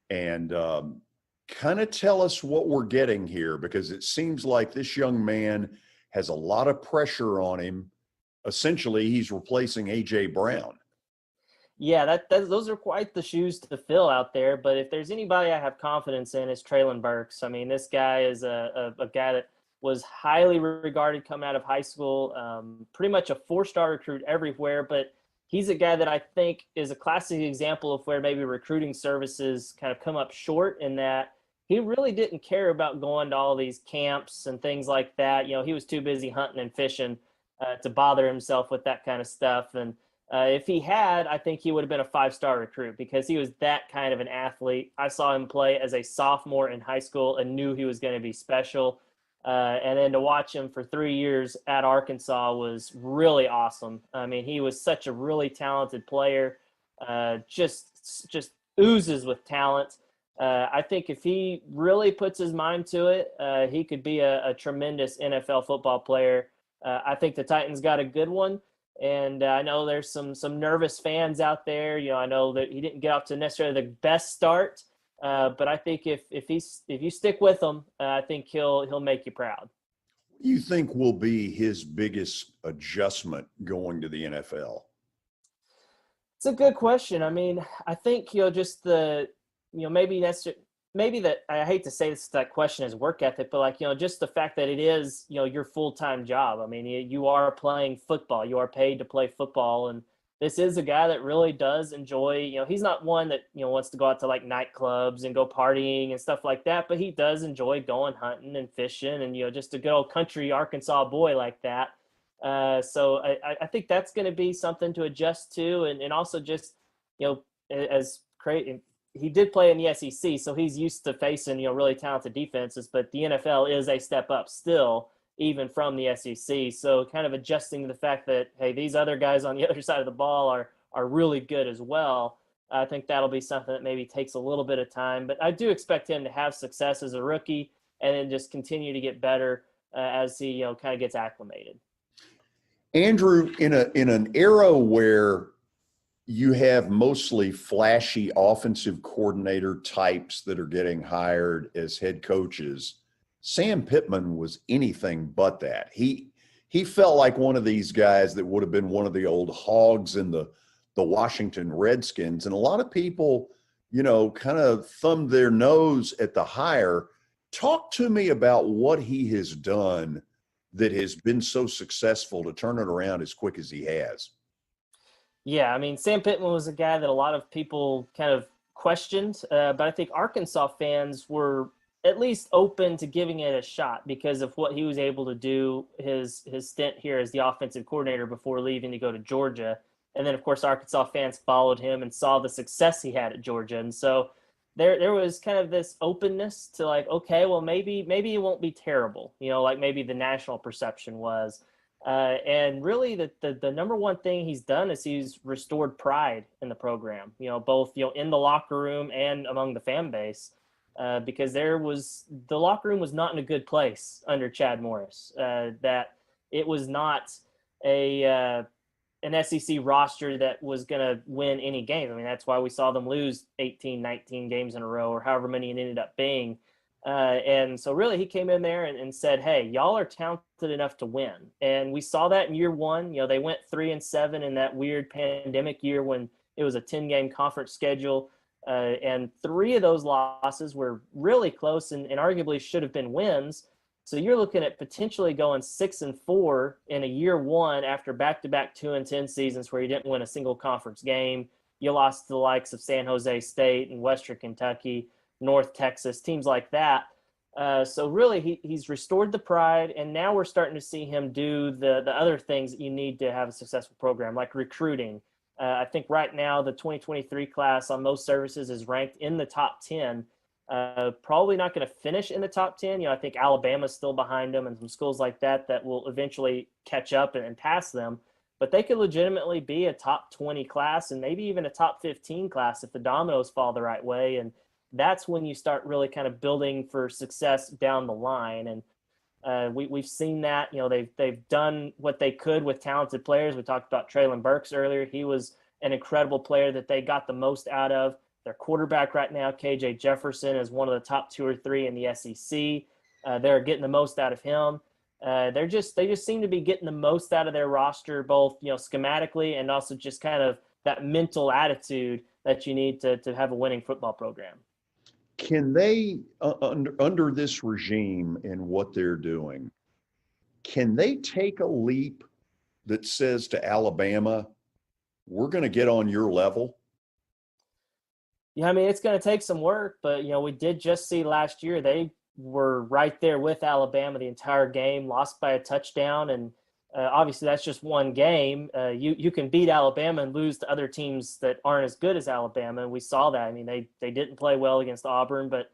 and kind of tell us what we're getting here, because it seems like this young man has a lot of pressure on him. Essentially, he's replacing A.J. Brown. Yeah, those are quite the shoes to fill out there. But if there's anybody I have confidence in, it's Treylon Burks. I mean, this guy is a guy that was highly regarded coming out of high school, pretty much a 4-star recruit everywhere. But he's a guy that I think is a classic example of where maybe recruiting services kind of come up short, in that he really didn't care about going to all these camps and things like that. You know, he was too busy hunting and fishing to bother himself with that kind of stuff. And if he had, I think he would have been a 5-star recruit, because he was that kind of an athlete. I saw him play as a sophomore in high school and knew he was going to be special. And then to watch him for 3 years at Arkansas was really awesome. I mean, he was such a really talented player, just oozes with talent. I think if he really puts his mind to it, he could be a tremendous NFL football player. I think the Titans got a good one. And I know there's some nervous fans out there. You know, I know that he didn't get off to necessarily the best start, but I think if you stick with him, I think he'll make you proud. What do you think will be his biggest adjustment going to the NFL? It's a good question. I mean, I think just maybe that, I hate to say this, that question is work ethic, but just the fact that it is, your full-time job. I mean, you are playing football, you are paid to play football. And this is a guy that really does enjoy, he's not one that, wants to go out to like nightclubs and go partying and stuff like that, but he does enjoy going hunting and fishing and, just a good old country Arkansas boy like that. So I think that's going to be something to adjust to. And also just, as great, he did play in the SEC, so he's used to facing, really talented defenses, but the NFL is a step up still, even from the SEC. So kind of adjusting to the fact that, hey, these other guys on the other side of the ball are really good as well. I think that'll be something that maybe takes a little bit of time, but I do expect him to have success as a rookie and then just continue to get better as he, kind of gets acclimated. Andrew, in an era where you have mostly flashy offensive coordinator types that are getting hired as head coaches, Sam Pittman was anything but that. He felt like one of these guys that would have been one of the old Hogs in the Washington Redskins. And a lot of people, kind of thumbed their nose at the hire. Talk to me about what he has done that has been so successful to turn it around as quick as he has. Yeah, I mean, Sam Pittman was a guy that a lot of people kind of questioned, but I think Arkansas fans were at least open to giving it a shot because of what he was able to do, his stint here as the offensive coordinator before leaving to go to Georgia. And then, of course, Arkansas fans followed him and saw the success he had at Georgia. And so there was kind of this openness to like, okay, well, maybe it won't be terrible, like maybe the national perception was. And really the number one thing he's done is he's restored pride in the program, both, in the locker room and among the fan base. because the locker room was not in a good place under Chad Morris. That it was not an SEC roster that was going to win any game. I mean, that's why we saw them lose 18, 19 games in a row, or however many it ended up being. And so really he came in there and said, hey, y'all are talented enough to win. And we saw that in year one. They went 3-7 in that weird pandemic year when it was a 10-game conference schedule. And 3 of those losses were really close and arguably should have been wins. So you're looking at potentially going 6-4 in a year one after back-to-back 2-10 seasons where you didn't win a single conference game. You lost to the likes of San Jose State and Western Kentucky, North Texas, teams like that. So really he's restored the pride, and now we're starting to see him do the other things that you need to have a successful program, like recruiting. I think right now the 2023 class on most services is ranked in the top 10. Probably not going to finish in the top 10. I think Alabama's still behind them and some schools like that will eventually catch up and pass them. But they could legitimately be a top 20 class and maybe even a top 15 class if the dominoes fall the right way. And that's when you start really kind of building for success down the line. And we've seen that. They've done what they could with talented players. We talked about Treylon Burks earlier. He was an incredible player that they got the most out of. Their quarterback right now, KJ Jefferson, is one of the top 2 or 3 in the SEC. They're getting the most out of him. They just seem to be getting the most out of their roster, both schematically and also just kind of that mental attitude that you need to have a winning football program. Can they, under this regime and what they're doing, can they take a leap that says to Alabama, we're going to get on your level? Yeah, I mean, it's going to take some work, but, we did just see last year they were right there with Alabama the entire game, lost by a touchdown. And obviously that's just one game. You can beat Alabama and lose to other teams that aren't as good as Alabama. And we saw that. I mean, they didn't play well against Auburn, but,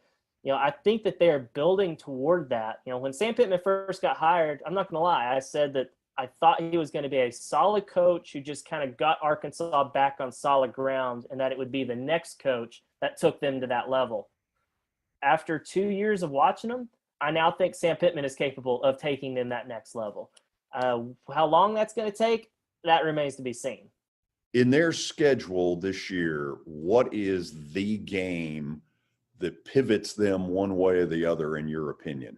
I think that they're building toward that. When Sam Pittman first got hired, I'm not going to lie, I said that I thought he was going to be a solid coach who just kind of got Arkansas back on solid ground, and that it would be the next coach that took them to that level. After 2 years of watching them, I now think Sam Pittman is capable of taking them that next level. How long that's going to take, that remains to be seen. In their schedule this year, what is the game that pivots them one way or the other, in your opinion?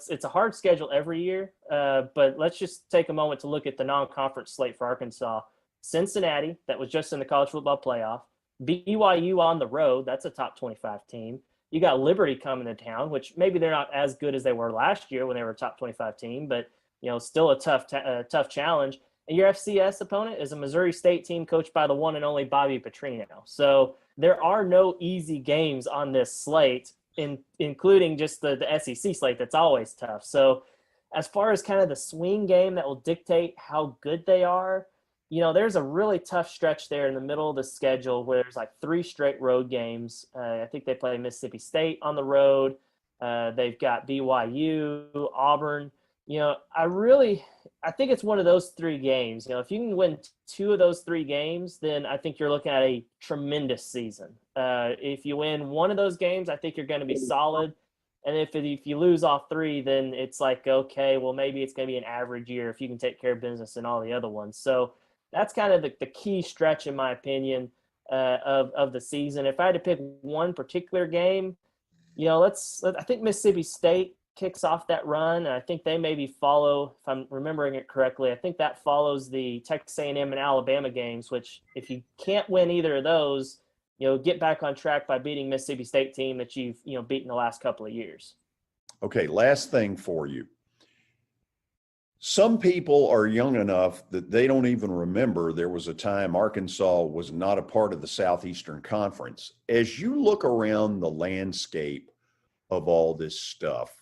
It's a hard schedule every year, but let's just take a moment to look at the non-conference slate for Arkansas. Cincinnati, that was just in the college football playoff. BYU on the road, that's a top 25 team. You got Liberty coming to town, which maybe they're not as good as they were last year when they were a top 25 team, but still a tough challenge. And your FCS opponent is a Missouri State team coached by the one and only Bobby Petrino. So there are no easy games on this slate, including just the SEC slate that's always tough. So as far as kind of the swing game that will dictate how good they are, there's a really tough stretch there in the middle of the schedule where there's like 3 straight road games. I think they play Mississippi State on the road. They've got BYU, Auburn. I think it's one of those 3 games. If you can win 2 of those 3 games, then I think you're looking at a tremendous season. If you win 1 of those games, I think you're going to be solid. And if you lose all 3, then it's like, okay, well, maybe it's going to be an average year if you can take care of business in all the other ones. So that's kind of the key stretch, in my opinion, of the season. If I had to pick one particular game, I think Mississippi State kicks off that run, and I think they maybe follow, if I'm remembering it correctly, I think that follows the Texas A&M and Alabama games, which if you can't win either of those, get back on track by beating Mississippi State team that you've, beaten the last couple of years. Okay, last thing for you. Some people are young enough that they don't even remember there was a time Arkansas was not a part of the Southeastern Conference. As you look around the landscape of all this stuff,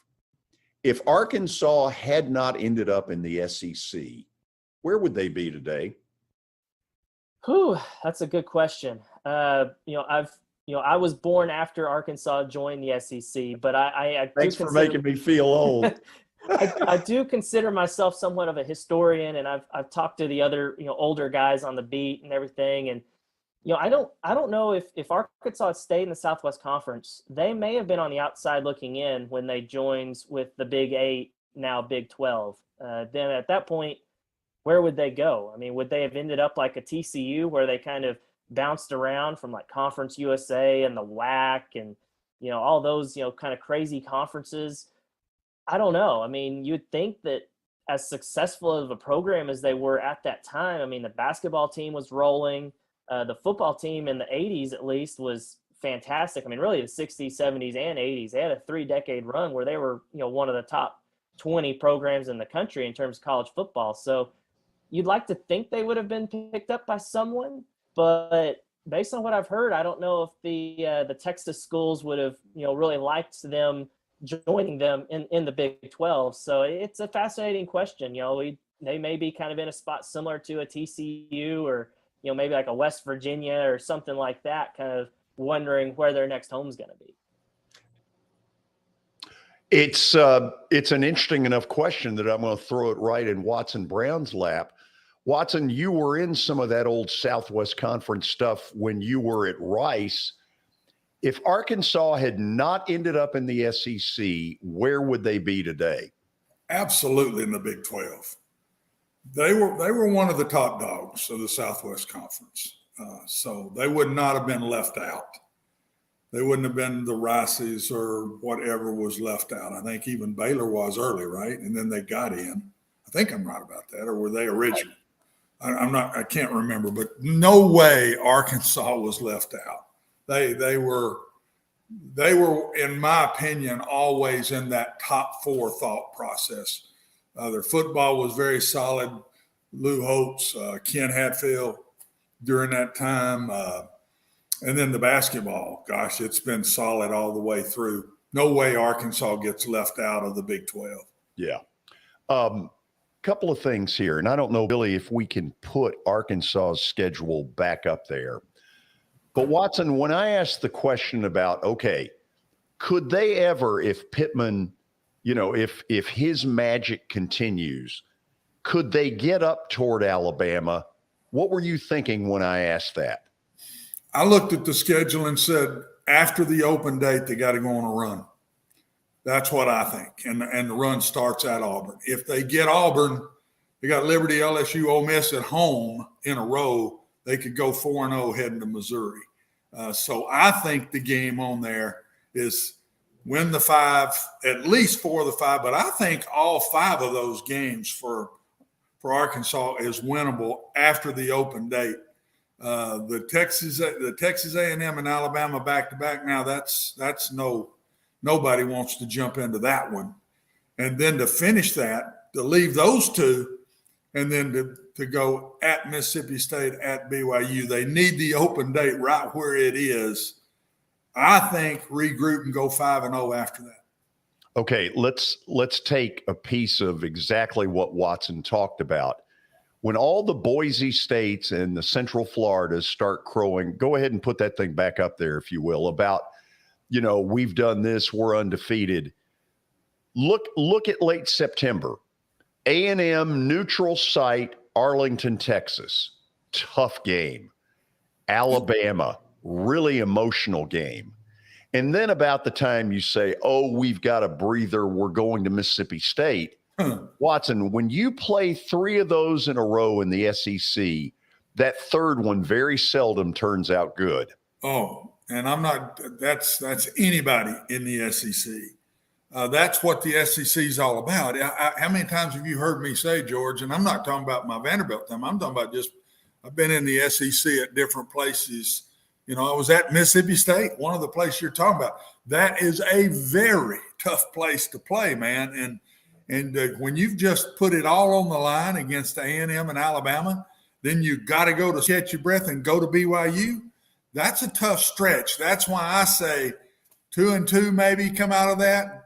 if Arkansas had not ended up in the SEC, where would they be today? That's a good question. I was born after Arkansas joined the SEC, but I Thanks for making me feel old. I do consider myself somewhat of a historian, and I've talked to the other older guys on the beat and everything, and I don't know if Arkansas had stayed in the Southwest Conference, they may have been on the outside looking in when they joined with the Big 8, now Big 12. Then at that point, where would they go? I mean, would they have ended up like a TCU where they kind of bounced around from like Conference USA and the WAC and, all those, kind of crazy conferences? I don't know. I mean, you'd think that as successful of a program as they were at that time, I mean, the basketball team was rolling. The football team in the 80s, at least, was fantastic. I mean, really the 60s, 70s, and 80s. They had a 3-decade run where they were, one of the top 20 programs in the country in terms of college football. So you'd like to think they would have been picked up by someone, but based on what I've heard, I don't know if the Texas schools would have, really liked them joining them in the Big 12. So it's a fascinating question. They may be kind of in a spot similar to a TCU or, maybe like a West Virginia or something like that, kind of wondering where their next home is going to be. It's an interesting enough question that I'm going to throw it right in Watson Brown's lap. Watson, you were in some of that old Southwest Conference stuff when you were at Rice. If Arkansas had not ended up in the SEC, where would they be today? Absolutely in the Big 12. They were one of the top dogs of the Southwest Conference. So they would not have been left out. They wouldn't have been the Rices or whatever was left out. I think even Baylor was early, right? And then they got in. I think I'm right about that. Or were they original? I can't remember, but no way Arkansas was left out. They were, in my opinion, always in that top 4 thought process. Their football was very solid. Lou Holtz, Ken Hatfield during that time. And then the basketball, gosh, it's been solid all the way through. No way Arkansas gets left out of the Big 12. Yeah. Couple of things here, and I don't know, Billy, if we can put Arkansas's schedule back up there. But Watson, when I asked the question about, okay, could they ever, if Pittman, if his magic continues, could they get up toward Alabama? What were you thinking when I asked that? I looked at the schedule and said, after the open date, they got to go on a run. That's what I think. And the run starts at Auburn. If they get Auburn, they got Liberty, LSU, Ole Miss at home in a row. They could go 4-0 heading to Missouri. So I think the game on there is win the 5, at least 4 of the 5. But I think all 5 of those games for Arkansas is winnable after the open date. The Texas A&M and Alabama back-to-back. Now that's nobody wants to jump into that one. And then to finish that, to leave those 2, and then to go at Mississippi State, at BYU. They need the open date right where it is. I think regroup and go 5-0 after that. Okay, let's take a piece of exactly what Watson talked about. When all the Boise States and the Central Floridas start crowing, go ahead and put that thing back up there, if you will, about, we've done this, we're undefeated. Look at late September. A&M neutral site, Arlington, Texas. Tough game. Alabama, really emotional game. And then about the time you say, oh, we've got a breather, we're going to Mississippi State. Watson, when you play 3 of those in a row in the SEC, that third one very seldom turns out good. Oh, and I'm not – that's anybody in the SEC. That's what the SEC is all about. How many times have you heard me say, George, and I'm not talking about my Vanderbilt time. I'm talking about I've been in the SEC at different places. I was at Mississippi State, one of the places you're talking about. That is a very tough place to play, man. And when you've just put it all on the line against A&M and Alabama, then you got to go to catch your breath and go to BYU. That's a tough stretch. That's why I say 2-2 maybe come out of that.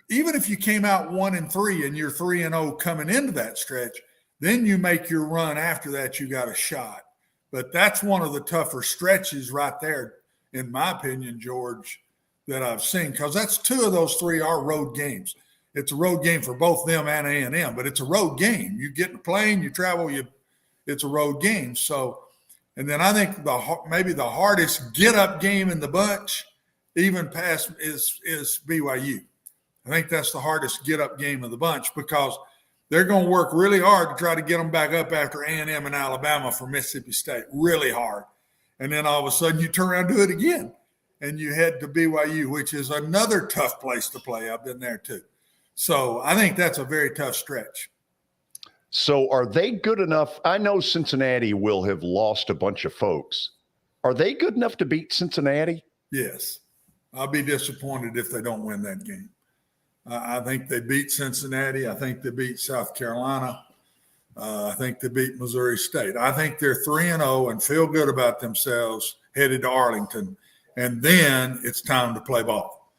Even if you came out 1-3 and you're 3-0 coming into that stretch, then you make your run after that, you got a shot. But that's one of the tougher stretches right there, in my opinion, George, that I've seen, because that's 2 of those 3 are road games. It's a road game for both them and A&M, but it's a road game. You get in a plane, you travel, it's a road game. So And then I think maybe the hardest get-up game in the bunch, even past, is BYU. I think that's the hardest get-up game of the bunch because they're going to work really hard to try to get them back up after A&M and Alabama for Mississippi State, really hard. And then all of a sudden you turn around and do it again, and you head to BYU, which is another tough place to play. I've been there too. So I think that's a very tough stretch. So are they good enough? I know Cincinnati will have lost a bunch of folks. Are they good enough to beat Cincinnati? Yes. I'll be disappointed if they don't win that game. I think they beat Cincinnati. I think they beat South Carolina. I think they beat Missouri State. I think they're 3-0 and feel good about themselves headed to Arlington. And then it's time to play ball.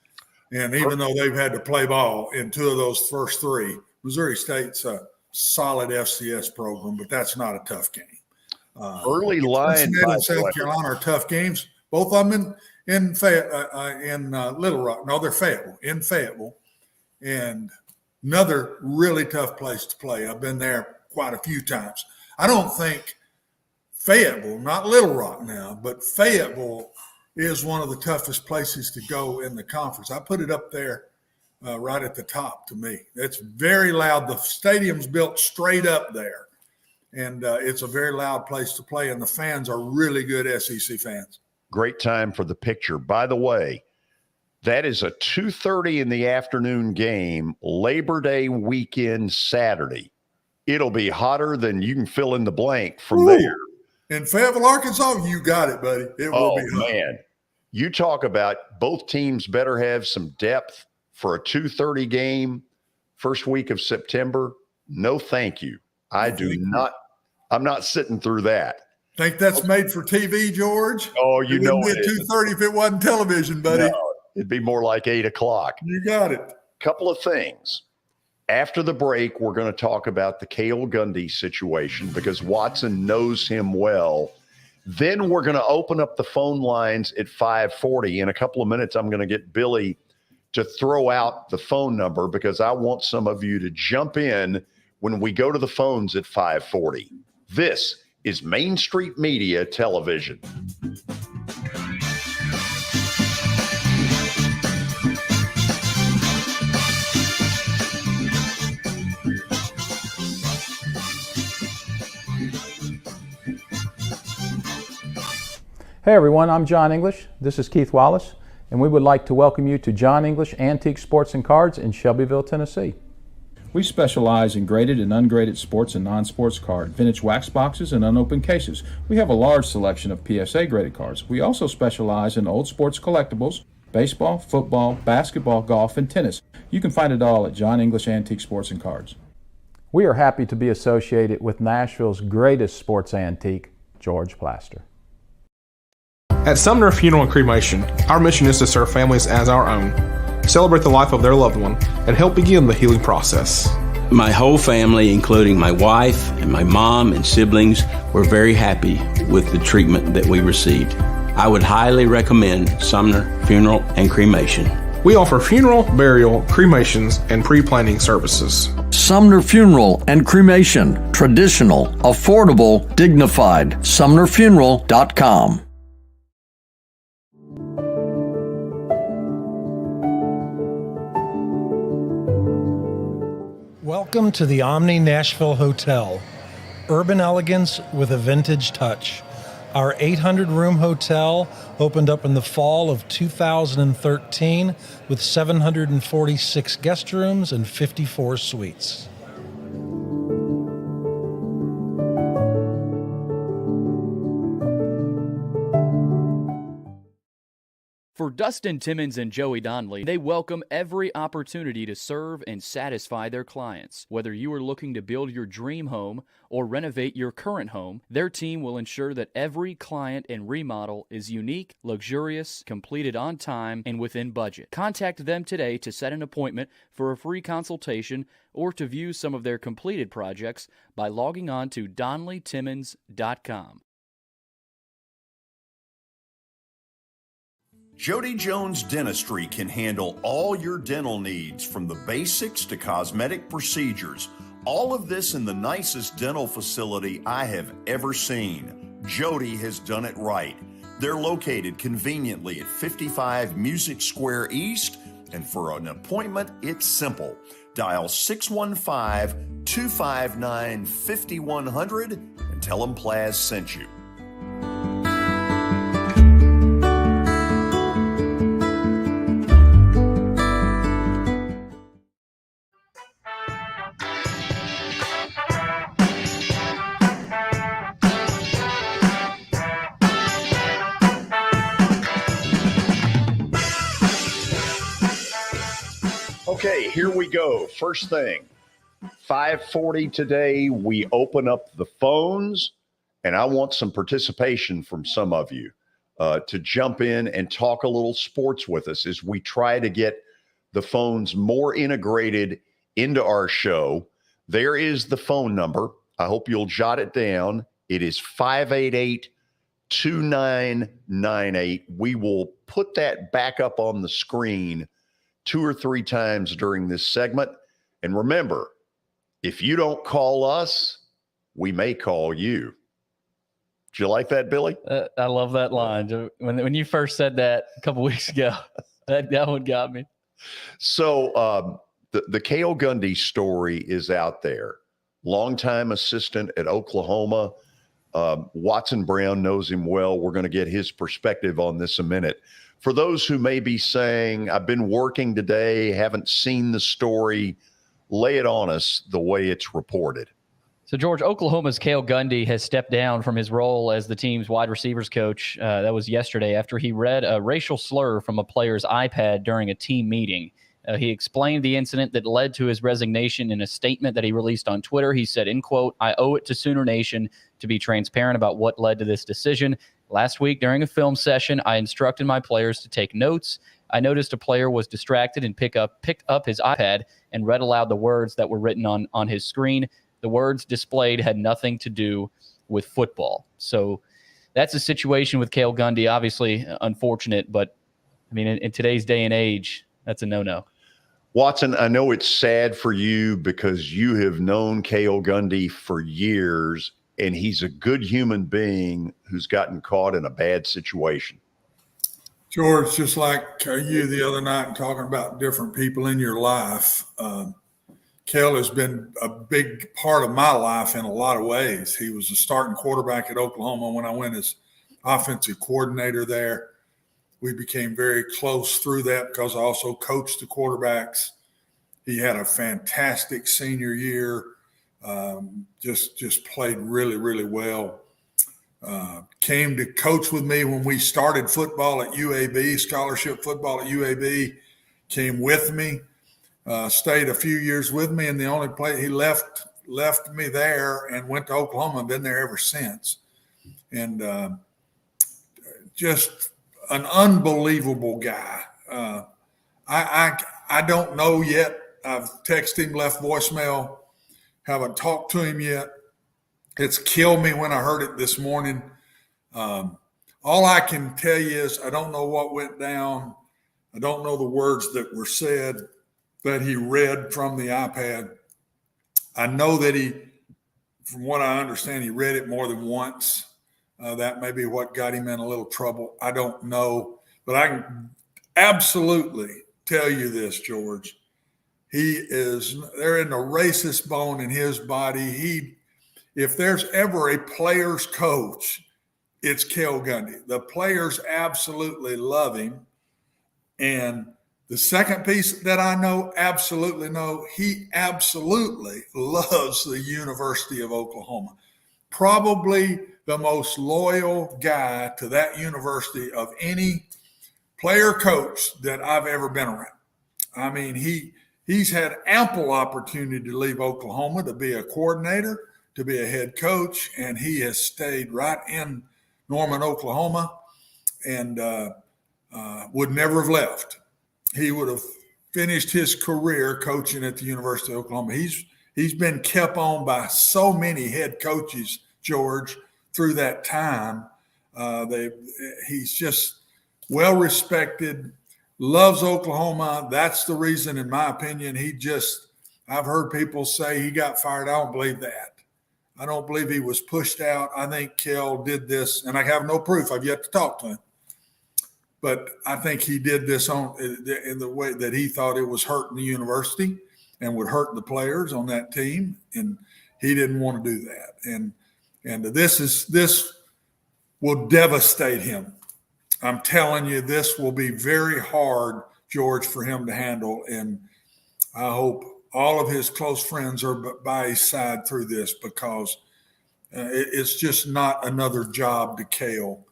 And even though they've had to play ball in two of those first three, Missouri State's a solid FCS program, but that's not a tough game. Early line. Cincinnati and South Carolina are tough games. Both of them in Little Rock. No, they're Fayetteville, in Fayetteville. And another really tough place to play. I've been there quite a few times. I don't think Fayetteville, not Little Rock now, but Fayetteville is one of the toughest places to go in the conference. I put it up there right at the top to me. It's very loud. The stadium's built straight up there, and it's a very loud place to play, and the fans are really good SEC fans. Great time for the picture. By the way, that is a 2:30 in the afternoon game, Labor Day weekend, Saturday. It'll be hotter than you can fill in the blank from there. In Fayetteville, Arkansas, you got it, buddy. It will be hot. Man. You talk about both teams better have some depth for a 2:30 game first week of September. No, thank you. I'm not sitting through that. Think that's made for TV, George? Oh, you know it. It wouldn't be at 2:30 if it wasn't television, buddy. No, it'd be more like 8 o'clock. You got it. Couple of things. After the break, we're going to talk about the Cale Gundy situation because Watson knows him well. Then we're going to open up the phone lines at 5:40. In a couple of minutes, I'm going to get Billy to throw out the phone number because I want some of you to jump in when we go to the phones at 5:40. This is Main Street Media Television. Hey everyone, I'm John English. This is Keith Wallace, and we would like to welcome you to John English Antique Sports and Cards in Shelbyville, Tennessee. We specialize in graded and ungraded sports and non-sports cards, vintage wax boxes, and unopened cases. We have a large selection of PSA graded cards. We also specialize in old sports collectibles, baseball, football, basketball, golf, and tennis. You can find it all at John English Antique Sports and Cards. We are happy to be associated with Nashville's greatest sports antique, George Plaster. At Sumner Funeral and Cremation, our mission is to serve families as our own, celebrate the life of their loved one, and help begin the healing process. My whole family, including my wife and my mom and siblings, were very happy with the treatment that we received. I would highly recommend Sumner Funeral and Cremation. We offer funeral, burial, cremations, and pre-planning services. Sumner Funeral and Cremation. Traditional, affordable, dignified. SumnerFuneral.com. Welcome to the Omni Nashville Hotel, urban elegance with a vintage touch. Our 800-room hotel opened up in the fall of 2013 with 746 guest rooms and 54 suites. For Dustin Timmons and Joey Donnelly, they welcome every opportunity to serve and satisfy their clients. Whether you are looking to build your dream home or renovate your current home, their team will ensure that every client and remodel is unique, luxurious, completed on time, and within budget. Contact them today to set an appointment for a free consultation or to view some of their completed projects by logging on to DonnellyTimmons.com. Jody Jones Dentistry can handle all your dental needs, from the basics to cosmetic procedures. All of this in the nicest dental facility I have ever seen. Jody has done it right. They're located conveniently at 55 Music Square East, and for an appointment, it's simple. Dial 615-259-5100 and tell them Plaz sent you. Okay, here we go. First thing, 5:40 today, we open up the phones, and I want some participation from some of you to jump in and talk a little sports with us as we try to get the phones more integrated into our show. There is the phone number. I hope you'll jot it down. It is 588-2998. We will put that back up on the screen 2 or 3 times during this segment. And remember, if you don't call us, we may call you. Did you like that, Billy? I love that line. When you first said that a couple weeks ago, that one got me. So the Cale Gundy story is out there. Longtime assistant at Oklahoma. Watson Brown knows him well. We're going to get his perspective on this in a minute. For those who may be saying, I've been working today, haven't seen the story, lay it on us the way it's reported. So, George, Oklahoma's Cale Gundy has stepped down from his role as the team's wide receivers coach. That was yesterday after he read a racial slur from a player's iPad during a team meeting. He explained the incident that led to his resignation in a statement that he released on Twitter. He said, in quote, "I owe it to Sooner Nation to be transparent about what led to this decision. Last week during a film session, I instructed my players to take notes. I noticed a player was distracted and picked up his iPad and read aloud the words that were written on his screen. The words displayed had nothing to do with football." So that's a situation with Cale Gundy. Obviously unfortunate, but I mean, in today's day and age, that's a no-no. Watson, I know it's sad for you because you have known Cale Gundy for years, and he's a good human being who's gotten caught in a bad situation. George, just like you the other night talking about different people in your life, Cale has been a big part of my life in a lot of ways. He was a starting quarterback at Oklahoma when I went as offensive coordinator there. We became very close through that because I also coached the quarterbacks. He had a fantastic senior year, just played really, really well. Came to coach with me when we started football at UAB, scholarship football at UAB, came with me, stayed a few years with me, and the only play he left me there and went to Oklahoma and been there ever since. And just an unbelievable guy. I don't know yet. I've texted him, left voicemail, haven't talked to him yet. It's killed me when I heard it this morning. All I can tell you is I don't know what went down. I don't know the words that were said that he read from the iPad. I know that from what I understand, he read it more than once. That may be what got him in a little trouble. I don't know. But I can absolutely tell you this, George. There isn't a racist bone in his body. If there's ever a player's coach, it's Cale Gundy. The players absolutely love him. And the second piece that I absolutely know, he absolutely loves the University of Oklahoma. Probably the most loyal guy to that university of any player coach that I've ever been around. I mean, he's had ample opportunity to leave Oklahoma to be a coordinator, to be a head coach, and he has stayed right in Norman, Oklahoma, and would never have left. He would have finished his career coaching at the University of Oklahoma. He's been kept on by so many head coaches, George, through that time. He's just well respected, loves Oklahoma. That's the reason, in my opinion, I've heard people say he got fired. I don't believe that. I don't believe he was pushed out. I think Kel did this, and I have no proof. I've yet to talk to him. But I think he did this in the way that he thought it was hurting the university and would hurt the players on that team, and he didn't want to do that. And this will devastate him. I'm telling you, this will be very hard, George, for him to handle, and I hope all of his close friends are by his side through this, because it's just not another job to Cale.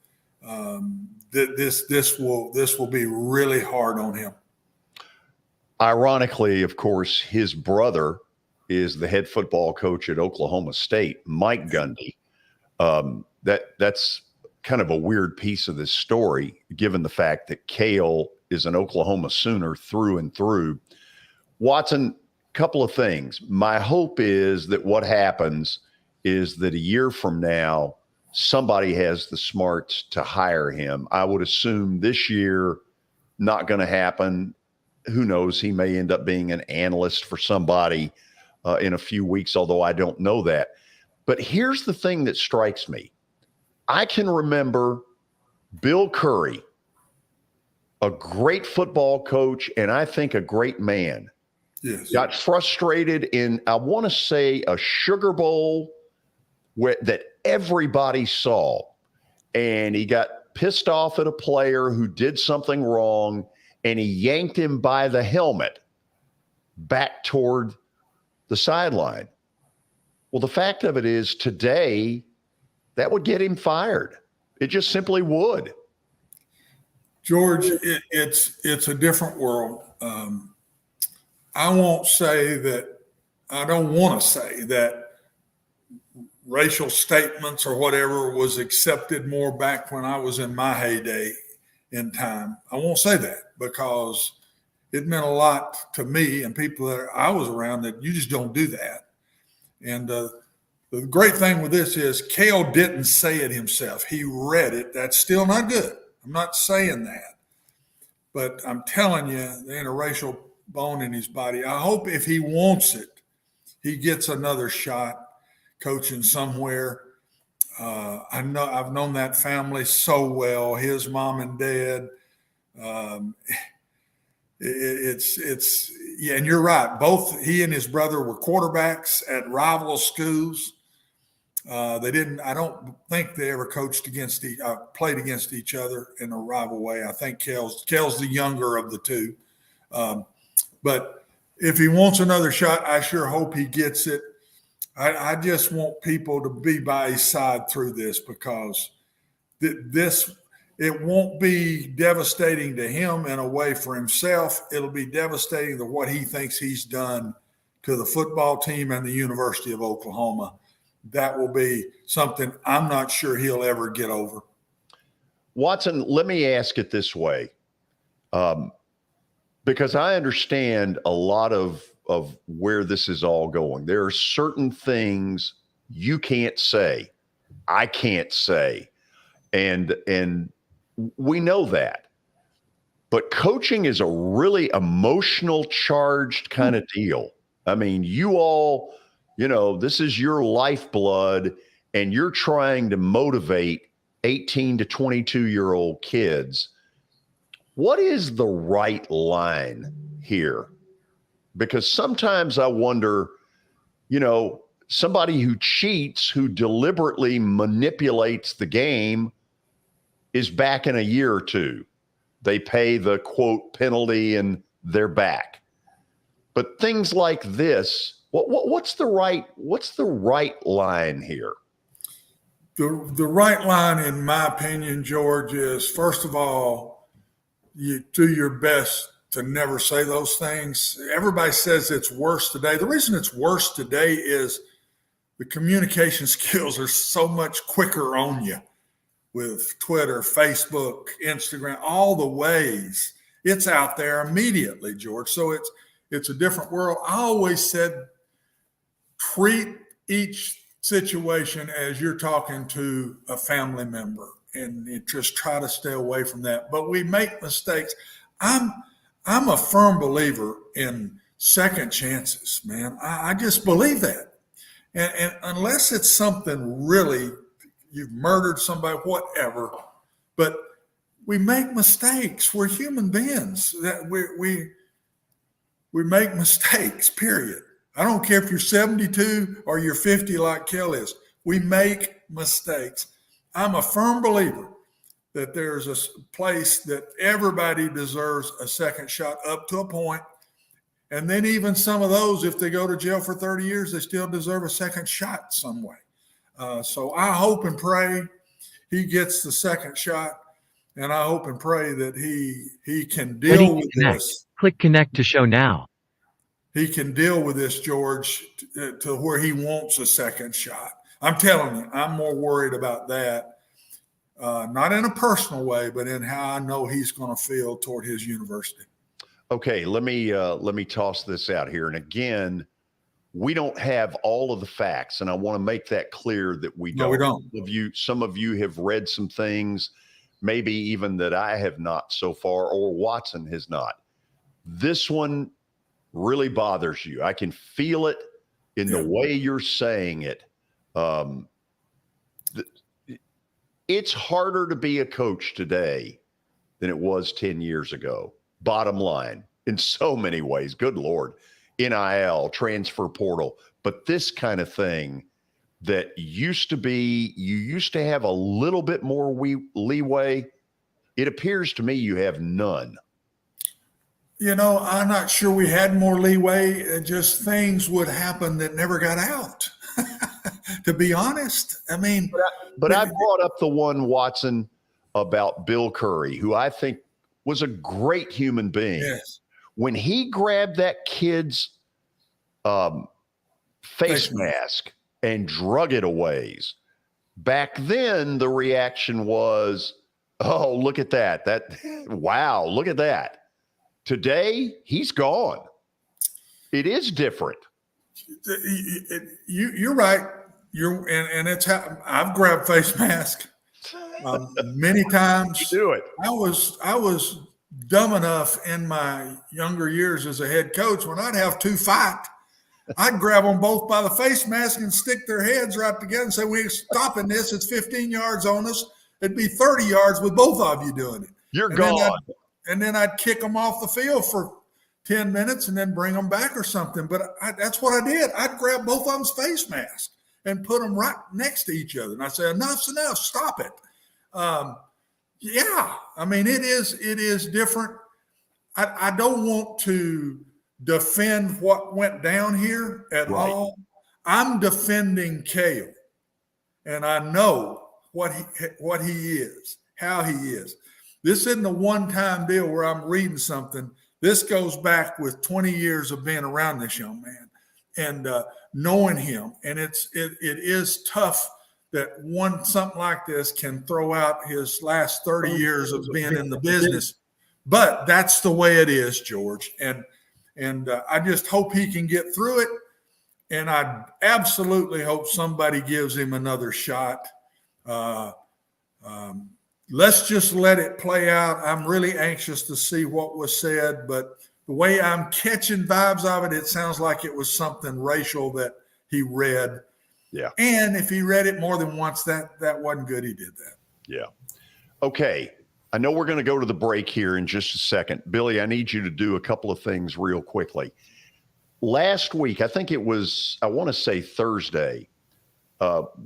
This will be really hard on him. Ironically, of course, his brother is the head football coach at Oklahoma State, Mike Gundy. That's kind of a weird piece of this story, given the fact that Cale is an Oklahoma Sooner through and through. Watson, couple of things. My hope is that what happens is that a year from now, somebody has the smarts to hire him. I would assume this year, not going to happen. Who knows? He may end up being an analyst for somebody in a few weeks, although I don't know that. But here's the thing that strikes me. I can remember Bill Curry, a great football coach, and I think a great man. Yes. Got frustrated in, I want to say, a Sugar Bowl that everybody saw. And he got pissed off at a player who did something wrong, and he yanked him by the helmet back toward the sideline. Well, the fact of it is, today, that would get him fired. It just simply would. George, it's a different world. I won't say that, I don't want to say that racial statements or whatever was accepted more back when I was in my heyday in time. I won't say that, because it meant a lot to me and people that I was around, that you just don't do that. And the great thing with this is Cale didn't say it himself. He read it. That's still not good. I'm not saying that. But I'm telling you, the interracial bone in his body. I hope if he wants it, he gets another shot coaching somewhere. I know I've known that family so well, his mom and dad. Yeah, and you're right. Both he and his brother were quarterbacks at rival schools. They didn't. I don't think they ever played against each other in a rival way. I think Cale's the younger of the two. But if he wants another shot, I sure hope he gets it. I just want people to be by his side through this, because it won't be devastating to him in a way for himself. It'll be devastating to what he thinks he's done to the football team and the University of Oklahoma. That will be something I'm not sure he'll ever get over. Watson, let me ask it this way, because I understand a lot of where this is all going. There are certain things you can't say, I can't say, and we know that. But coaching is a really emotional charged kind of deal. I mean, you all, this is your lifeblood, and you're trying to motivate 18 to 22-year-old kids. What is the right line here? Because sometimes I wonder, somebody who cheats, who deliberately manipulates the game, is back in a year or two. They pay the quote penalty and they're back. But things like this, what's the right line here? The right line, in my opinion, George, is, first of all, you do your best to never say those things. Everybody says it's worse today. The reason it's worse today is the communication skills are so much quicker on you with Twitter, Facebook, Instagram, all the ways. It's out there immediately, George. So it's a different world. I always said, treat each situation as you're talking to a family member, and just try to stay away from that. But we make mistakes. I'm a firm believer in second chances, man. I just believe that. And unless it's something really, you've murdered somebody, whatever, but we make mistakes. We're human beings. That we make mistakes, period. I don't care if you're 72 or you're 50 like Kel is. We make mistakes. I'm a firm believer that there's a place that everybody deserves a second shot up to a point. And then even some of those, if they go to jail for 30 years, they still deserve a second shot some way. So I hope and pray he gets the second shot. And I hope and pray that he can deal with this. Click connect to show now. He can deal with this, George, to where he wants a second shot. I'm telling you, I'm more worried about that. Not in a personal way, but in how I know he's going to feel toward his university. Okay, let me toss this out here. And again, we don't have all of the facts, and I want to make that clear that we don't. No, we don't. Some of you have read some things, maybe even that I have not so far, or Watson has not. This one really bothers you. I can feel it in the way you're saying it. It's harder to be a coach today than it was 10 years ago. Bottom line, in so many ways. Good Lord. NIL, transfer portal. But this kind of thing that you used to have a little bit more leeway. It appears to me you have none. I'm not sure we had more leeway. Just things would happen that never got out, to be honest. I mean. But I brought up the one, Watson, about Bill Curry, who I think was a great human being. Yes. When he grabbed that kid's face mask and drug it away, back then the reaction was, oh, look at that. Wow, look at that. Today, he's gone. It is different. You're right. And it's how I've grabbed face mask many times. You do it. I was dumb enough in my younger years as a head coach when I'd have two fight, I'd grab them both by the face mask and stick their heads right together and say, "We're stopping this. It's 15 yards on us. It'd be 30 yards with both of you doing it. You're gone." And then I'd kick them off the field for 10 minutes and then bring them back or something. But that's what I did. I'd grab both of them's face masks and put them right next to each other. And I say, enough's enough. Stop it. Yeah. I mean, it is different. I don't want to defend what went down here at all. I'm defending Cale. And I know what he is, how he is. This isn't a one-time deal where I'm reading something. This goes back with 20 years of being around this young man and knowing him. And it is tough that something like this can throw out his last 30 years of being in the business. But that's the way it is, George. And I just hope he can get through it. And I absolutely hope somebody gives him another shot. Let's just let it play out. I'm really anxious to see what was said, but the way I'm catching vibes of it, it sounds like it was something racial that he read. Yeah. And if he read it more than once, that wasn't good. He did that. Yeah. Okay. I know we're going to go to the break here in just a second. Billy, I need you to do a couple of things real quickly. Last week, I think it was, I want to say Thursday,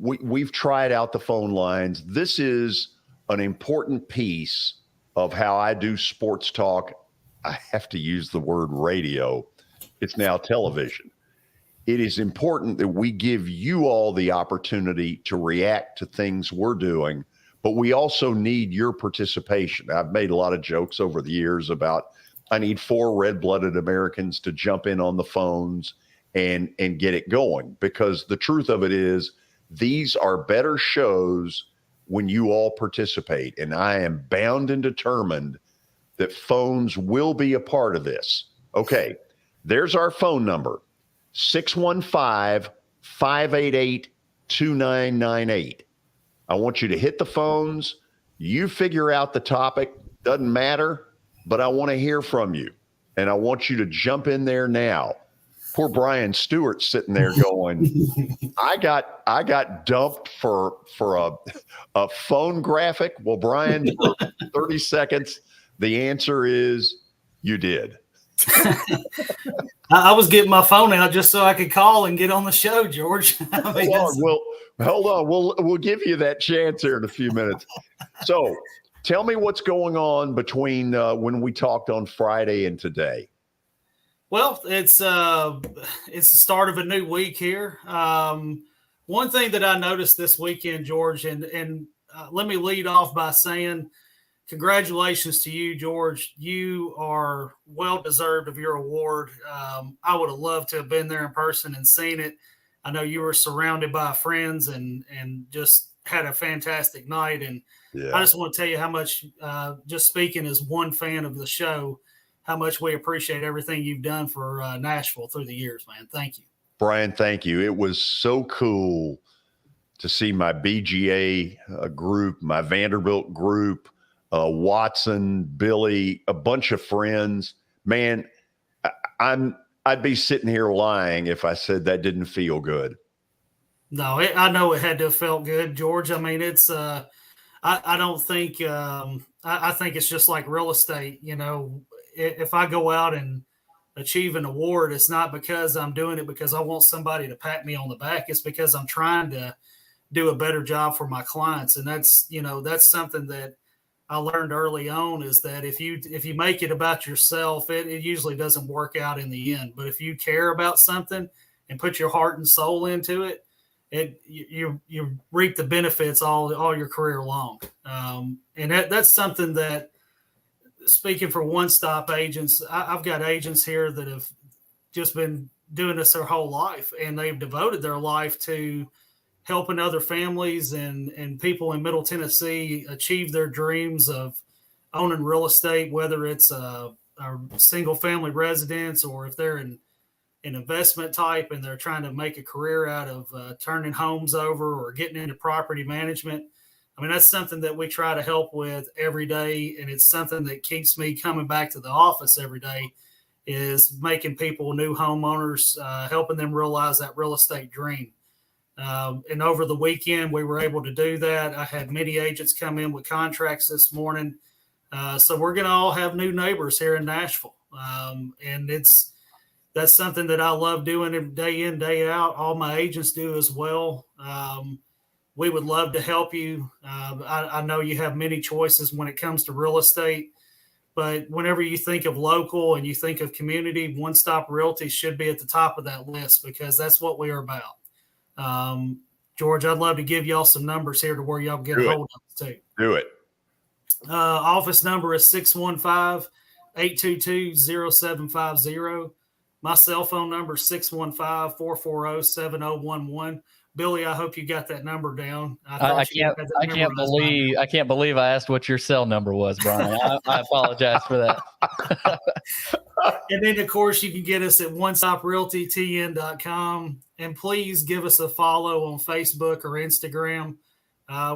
we've tried out the phone lines. This is an important piece of how I do sports talk. I have to use the word radio. It's now television. It is important that we give you all the opportunity to react to things we're doing, but we also need your participation. I've made a lot of jokes over the years about I need 4 red-blooded Americans to jump in on the phones and get it going, because the truth of it is these are better shows when you all participate, and I am bound and determined that phones will be a part of this. Okay, there's our phone number, 615-588-2998. I want you to hit the phones. You figure out the topic. Doesn't matter, but I want to hear from you, and I want you to jump in there now. Poor Brian Stewart sitting there going, I got dumped for a phone graphic. Well, Brian, for 30 seconds, the answer is you did. I was getting my phone out just so I could call and get on the show, George. I mean, Hold on. We'll give you that chance here in a few minutes. So tell me what's going on between when we talked on Friday and today. Well, it's the start of a new week here. One thing that I noticed this weekend, George, and let me lead off by saying congratulations to you, George. You are well-deserved of your award. I would have loved to have been there in person and seen it. I know you were surrounded by friends and just had a fantastic night. And I just want to tell you how much, just speaking as one fan of the show, how much we appreciate everything you've done for Nashville through the years, man. Thank you. Brian, thank you. It was so cool to see my BGA group, my Vanderbilt group, Watson, Billy, a bunch of friends. Man, I'd be sitting here lying if I said that didn't feel good. No, I know it had to have felt good, George. I mean, it's I don't think I think it's just like real estate. You know, if I go out and achieve an award, it's not because I'm doing it because I want somebody to pat me on the back. It's because I'm trying to do a better job for my clients. And that's, you know, that's something that I learned early on, is that if you make it about yourself, it usually doesn't work out in the end. But if you care about something and put your heart and soul into it, you reap the benefits all your career long. And that's something that, speaking for one-stop agents, I've got agents here that have just been doing this their whole life, and they've devoted their life to helping other families and people in Middle Tennessee achieve their dreams of owning real estate, whether it's a single-family residence or if they're an investment type and they're trying to make a career out of turning homes over or getting into property management. I mean, that's something that we try to help with every day, and it's something that keeps me coming back to the office every day, is making people new homeowners, helping them realize that real estate dream. And over the weekend, we were able to do that. I had many agents come in with contracts this morning. So we're going to all have new neighbors here in Nashville. And that's something that I love doing day in, day out. All my agents do as well. We would love to help you. I know you have many choices when it comes to real estate, but whenever you think of local and you think of community, One Stop Realty should be at the top of that list, because that's what we are about. George, I'd love to give y'all some numbers here to where y'all get a hold of us too. Do it. Office number is 615-822-0750. My cell phone number is 615-440-7011. Billy, I hope you got that number down. I can't believe I asked what your cell number was, Brian. I apologize for that. And then, of course, you can get us at OneStopRealtyTN.com. And please give us a follow on Facebook or Instagram.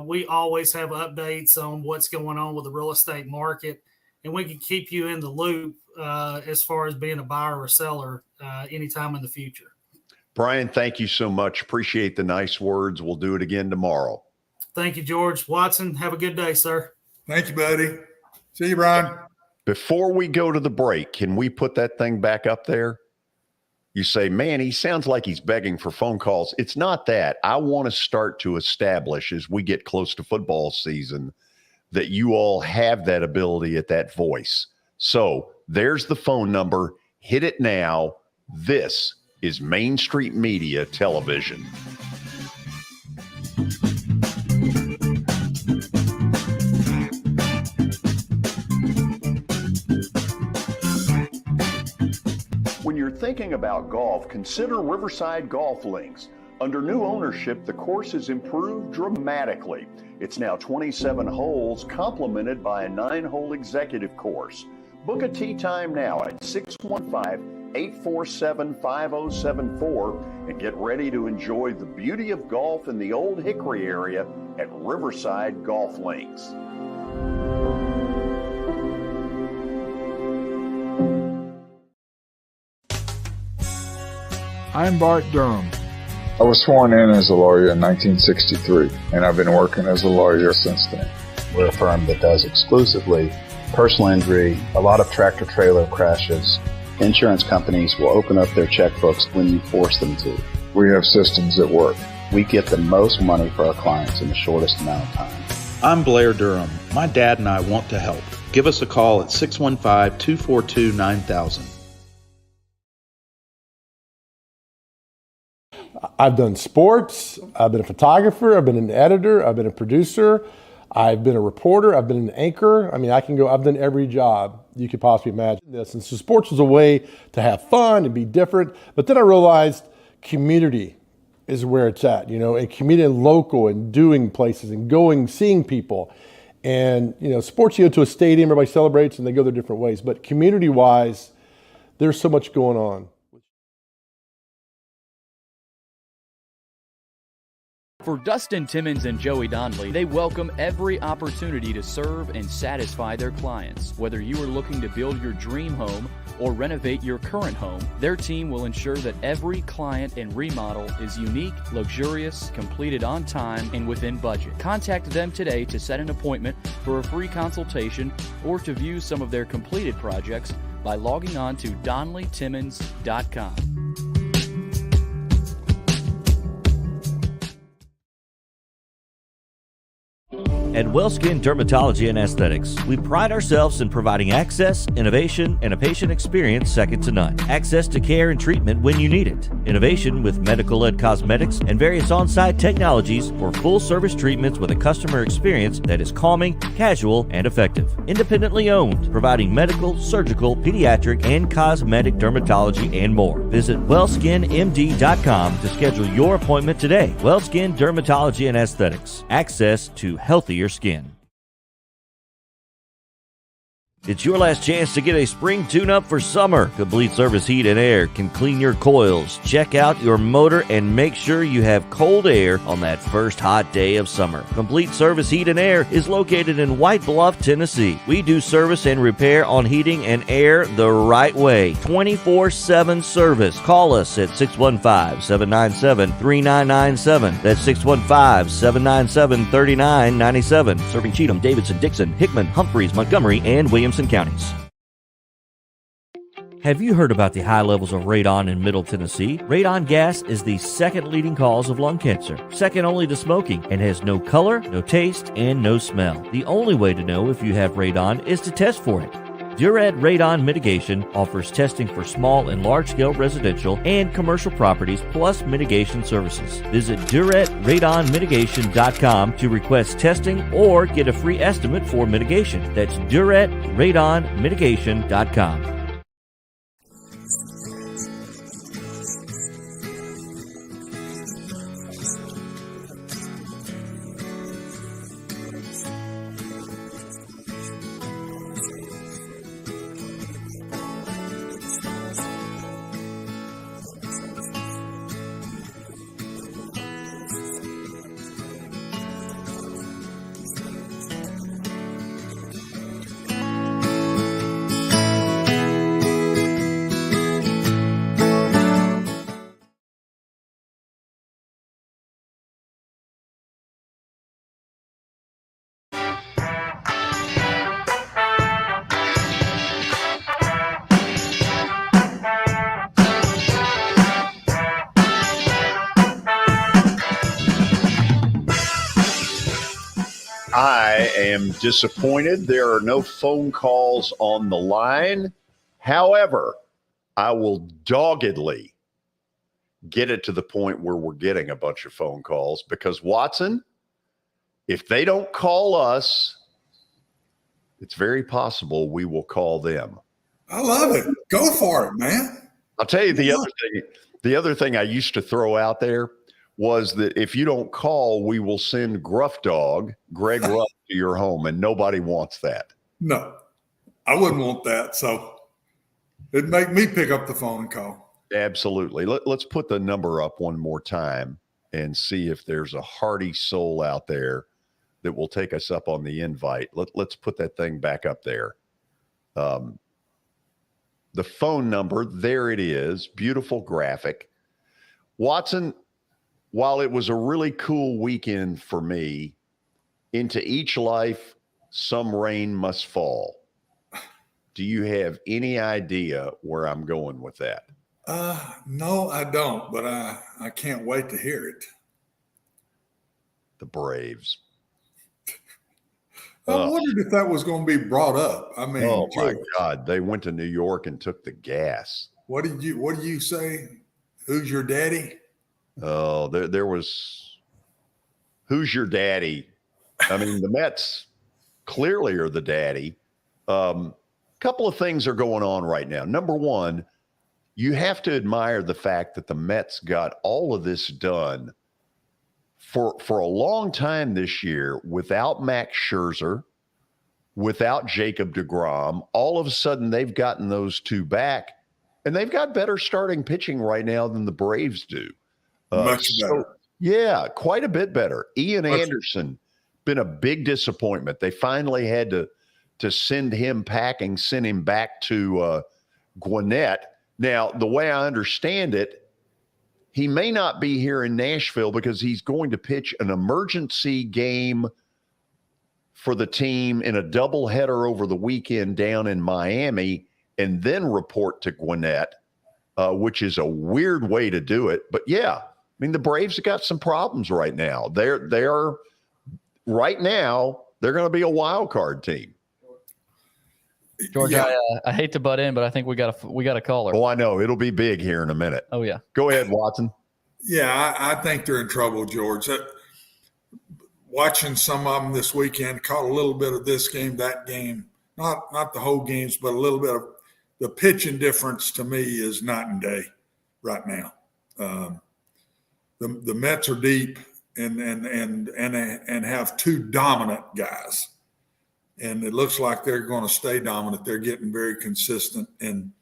We always have updates on what's going on with the real estate market, and we can keep you in the loop as far as being a buyer or seller anytime in the future. Brian, thank you so much. Appreciate the nice words. We'll do it again tomorrow. Thank you, George. Watson, have a good day, sir. Thank you, buddy. See you, Brian. Before we go to the break, can we put that thing back up there? You say, man, he sounds like he's begging for phone calls. It's not that. I want to start to establish, as we get close to football season, that you all have that ability at that voice. So there's the phone number. Hit it now. This is Main Street Media Television. When you're thinking about golf, consider Riverside Golf Links. Under new ownership, the course has improved dramatically. It's now 27 holes, complemented by a 9-hole executive course. Book a tee time now at 615-847-5074 and get ready to enjoy the beauty of golf in the Old Hickory area at Riverside Golf Links. I'm Bart Durham. I was sworn in as a lawyer in 1963, and I've been working as a lawyer since then. We're a firm that does exclusively personal injury, a lot of tractor-trailer crashes. Insurance companies will open up their checkbooks when you force them to. We have systems that work. We get the most money for our clients in the shortest amount of time. I'm Blair Durham. My dad and I want to help. Give us a call at 615-242-9000. I've done sports, I've been a photographer, I've been an editor, I've been a producer, I've been a reporter, I've been an anchor. I mean, I've done every job you could possibly imagine this. And so sports was a way to have fun and be different. But then I realized community is where it's at, and community and local and doing places and going, seeing people. And, sports, you go to a stadium, everybody celebrates and they go their different ways. But community-wise, there's so much going on. For Dustin Timmons and Joey Donnelly, they welcome every opportunity to serve and satisfy their clients. Whether you are looking to build your dream home or renovate your current home, their team will ensure that every client and remodel is unique, luxurious, completed on time, and within budget. Contact them today to set an appointment for a free consultation or to view some of their completed projects by logging on to DonnellyTimmons.com. At WellSkin Dermatology and Aesthetics, we pride ourselves in providing access, innovation, and a patient experience second to none. Access to care and treatment when you need it. Innovation with medical-led cosmetics and various on-site technologies for full-service treatments with a customer experience that is calming, casual, and effective. Independently owned, providing medical, surgical, pediatric, and cosmetic dermatology and more. Visit WellSkinMD.com to schedule your appointment today. WellSkin Dermatology and Aesthetics. Access to healthier skin. It's your last chance to get a spring tune-up for summer. Complete Service Heat and Air can clean your coils, check out your motor, and make sure you have cold air on that first hot day of summer. Complete Service Heat and Air is located in White Bluff, Tennessee. We do service and repair on heating and air the right way. 24/7 service. Call us at 615-797-3997. That's 615-797-3997. Serving Cheatham, Davidson, Dixon, Hickman, Humphreys, Montgomery, and Williamson counties. Have you heard about the high levels of radon in Middle Tennessee? Radon gas is the second leading cause of lung cancer, second only to smoking, and has no color, no taste, and no smell. The only way to know if you have radon is to test for it. Duret Radon Mitigation offers testing for small and large-scale residential and commercial properties, plus mitigation services. Visit DuretRadonMitigation.com to request testing or get a free estimate for mitigation. That's DuretRadonMitigation.com. I am disappointed. There are no phone calls on the line. However, I will doggedly get it to the point where we're getting a bunch of phone calls because, Watson, if they don't call us, it's very possible we will call them. I love it. Go for it, man. I'll tell you the other thing I used to throw out there was that if you don't call, we will send Gruff Dog, Greg Ruff, to your home, and nobody wants that. No, I wouldn't want that. So it'd make me pick up the phone and call. Absolutely. Let's put the number up one more time and see if there's a hearty soul out there that will take us up on the invite. Let's put that thing back up there. The phone number, there it is. Beautiful graphic. Watson, while it was a really cool weekend for me, into each life, some rain must fall. Do you have any idea where I'm going with that? No, I don't, but I can't wait to hear it. The Braves. I wondered if that was going to be brought up. I mean, oh my George, God, they went to New York and took the gas. What do you say? Who's your daddy? Oh, there was who's your daddy? I mean, the Mets clearly are the daddy. Couple of things are going on right now. Number one, you have to admire the fact that the Mets got all of this done for a long time this year without Max Scherzer, without Jacob deGrom. All of a sudden, they've gotten those two back, and they've got better starting pitching right now than the Braves do. Much better. Yeah, quite a bit better. Ian Anderson, been a big disappointment. They finally had to send him packing, send him back to Gwinnett. Now, the way I understand it, he may not be here in Nashville because he's going to pitch an emergency game for the team in a doubleheader over the weekend down in Miami and then report to Gwinnett, which is a weird way to do it. But yeah, I mean, the Braves have got some problems right now. They're right now, they're going to be a wild card team. George, Yeah. I hate to butt in, but I think we got a caller. Oh, I know. It'll be big here in a minute. Oh, yeah. Go ahead, Watson. Yeah, I think they're in trouble, George. Watching some of them this weekend, caught a little bit of this game, that game. Not the whole games, but a little bit of the pitching difference to me is night and day right now. The Mets are deep and have two dominant guys. And it looks like they're going to stay dominant. They're getting very consistent. And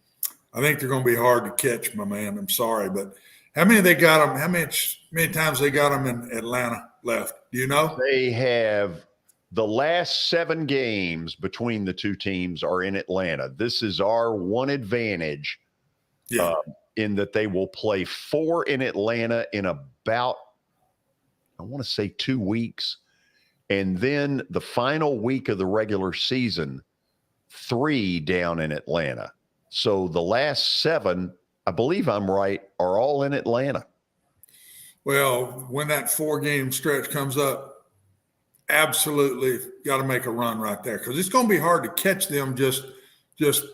I think they're going to be hard to catch, my man. I'm sorry. But how many they got them? How many times they got them in Atlanta left? Do you know? They have the last 7 games between the two teams are in Atlanta. This is our one advantage in that they will play 4 in Atlanta in about, I want to say 2 weeks. And then the final week of the regular season, 3 down in Atlanta. So the last 7, I believe I'm right, are all in Atlanta. Well, when that 4-game stretch comes up, absolutely got to make a run right there because it's going to be hard to catch them just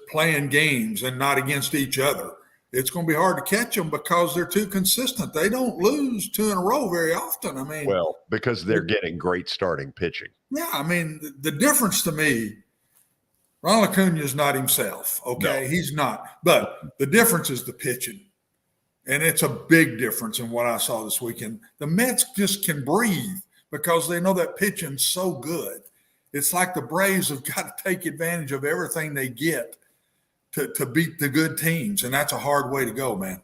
playing games and not against each other. It's going to be hard to catch them because they're too consistent. They don't lose 2 in a row very often. I mean, well, because they're getting great starting pitching. Yeah, I mean, the difference to me, Ronald Acuna is not himself, okay? No. He's not. But the difference is the pitching. And it's a big difference in what I saw this weekend. The Mets just can breathe because they know that pitching's so good. It's like the Braves have got to take advantage of everything they get to beat the good teams, and that's a hard way to go, man.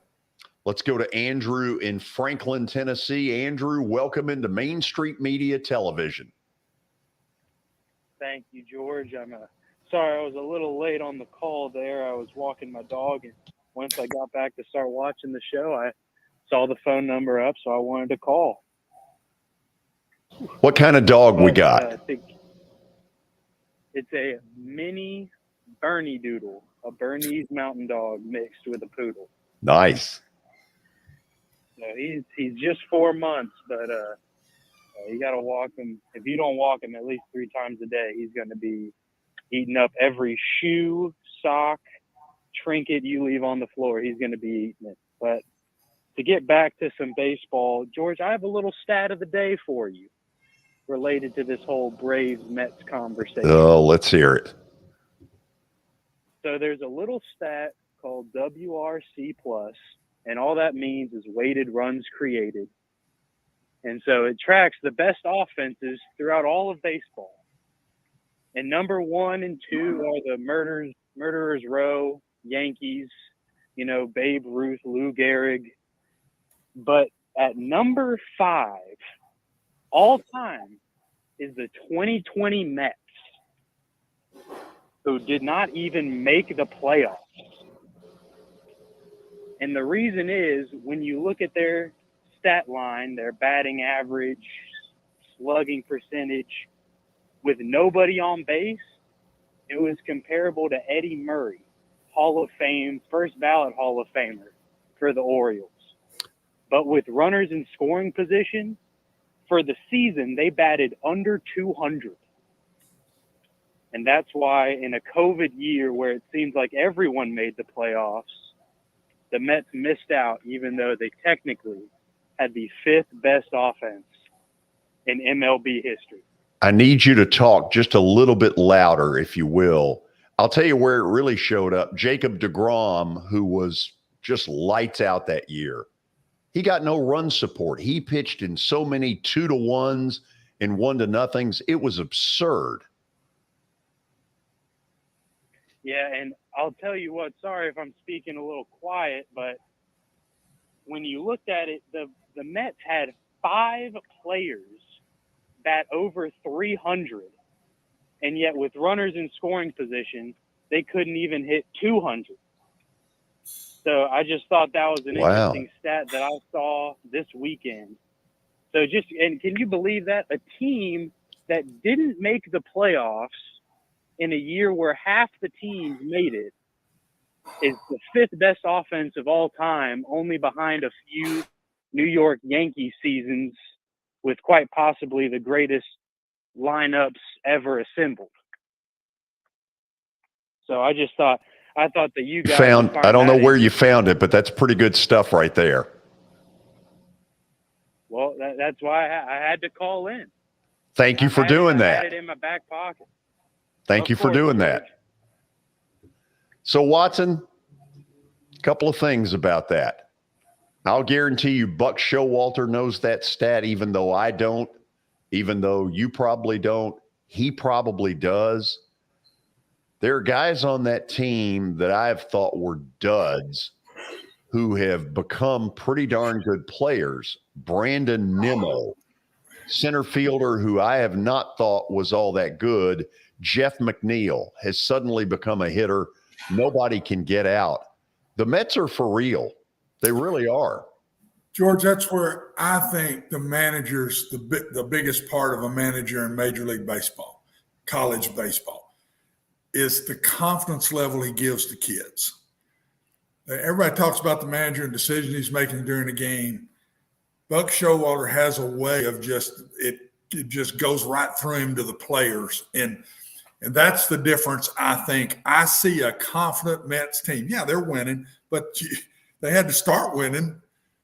Let's go to Andrew in Franklin, Tennessee. Andrew, welcome into Main Street Media Television. Thank you, George. I'm sorry I was a little late on the call there. I was walking my dog, and once I got back to start watching the show, I saw the phone number up, so I wanted to call. What kind of dog we got? I think it's a mini Bernie Doodle, a Bernese Mountain Dog mixed with a poodle. Nice. So he's just 4 months, but you got to walk him. If you don't walk him at least 3 times a day, he's going to be eating up every shoe, sock, trinket you leave on the floor. He's going to be eating it. But to get back to some baseball, George, I have a little stat of the day for you related to this whole Braves-Mets conversation. Oh, let's hear it. So there's a little stat called WRC+, and all that means is weighted runs created. And so it tracks the best offenses throughout all of baseball. And number 1 and 2 are the Murderers Row, Yankees, Babe Ruth, Lou Gehrig. But at number 5, all time, is the 2020 Mets, who did not even make the playoffs. And the reason is when you look at their stat line, their batting average, slugging percentage, with nobody on base, it was comparable to Eddie Murray, Hall of Fame, first ballot Hall of Famer for the Orioles. But with runners in scoring position, for the season, they batted under 200. And that's why in a COVID year where it seems like everyone made the playoffs, the Mets missed out, even though they technically had the 5th best offense in MLB history. I need you to talk just a little bit louder, if you will. I'll tell you where it really showed up. Jacob deGrom, who was just lights out that year, he got no run support. He pitched in so many 2-1s and 1-0s. It was absurd. Yeah, and I'll tell you what, sorry if I'm speaking a little quiet, but when you looked at it, the Mets had 5 players bat over 300, and yet with runners in scoring position, they couldn't even hit 200. So I just thought that was an interesting stat that I saw this weekend. So and can you believe that? A team that didn't make the playoffs in a year where half the teams made it is the 5th best offense of all time, only behind a few New York Yankees seasons with quite possibly the greatest lineups ever assembled. So I thought that you guys found, I don't know where you found it, but that's pretty good stuff right there. Well, that's why I had to call in. Thank you for doing that. I had it in my back pocket. Thank you for doing that. So, Watson, a couple of things about that. I'll guarantee you Buck Showalter knows that stat, even though I don't, even though you probably don't. He probably does. There are guys on that team that I've thought were duds who have become pretty darn good players. Brandon Nimmo, center fielder who I have not thought was all that good. Jeff McNeil has suddenly become a hitter nobody can get out. The Mets are for real. They really are. George, that's where I think the manager's the biggest part of a manager in Major League Baseball, college baseball, is the confidence level he gives to kids. Everybody talks about the manager and decisions he's making during the game. Buck Showalter has a way of it just goes right through him to the players. And that's the difference, I think. I see a confident Mets team. Yeah, they're winning, but they had to start winning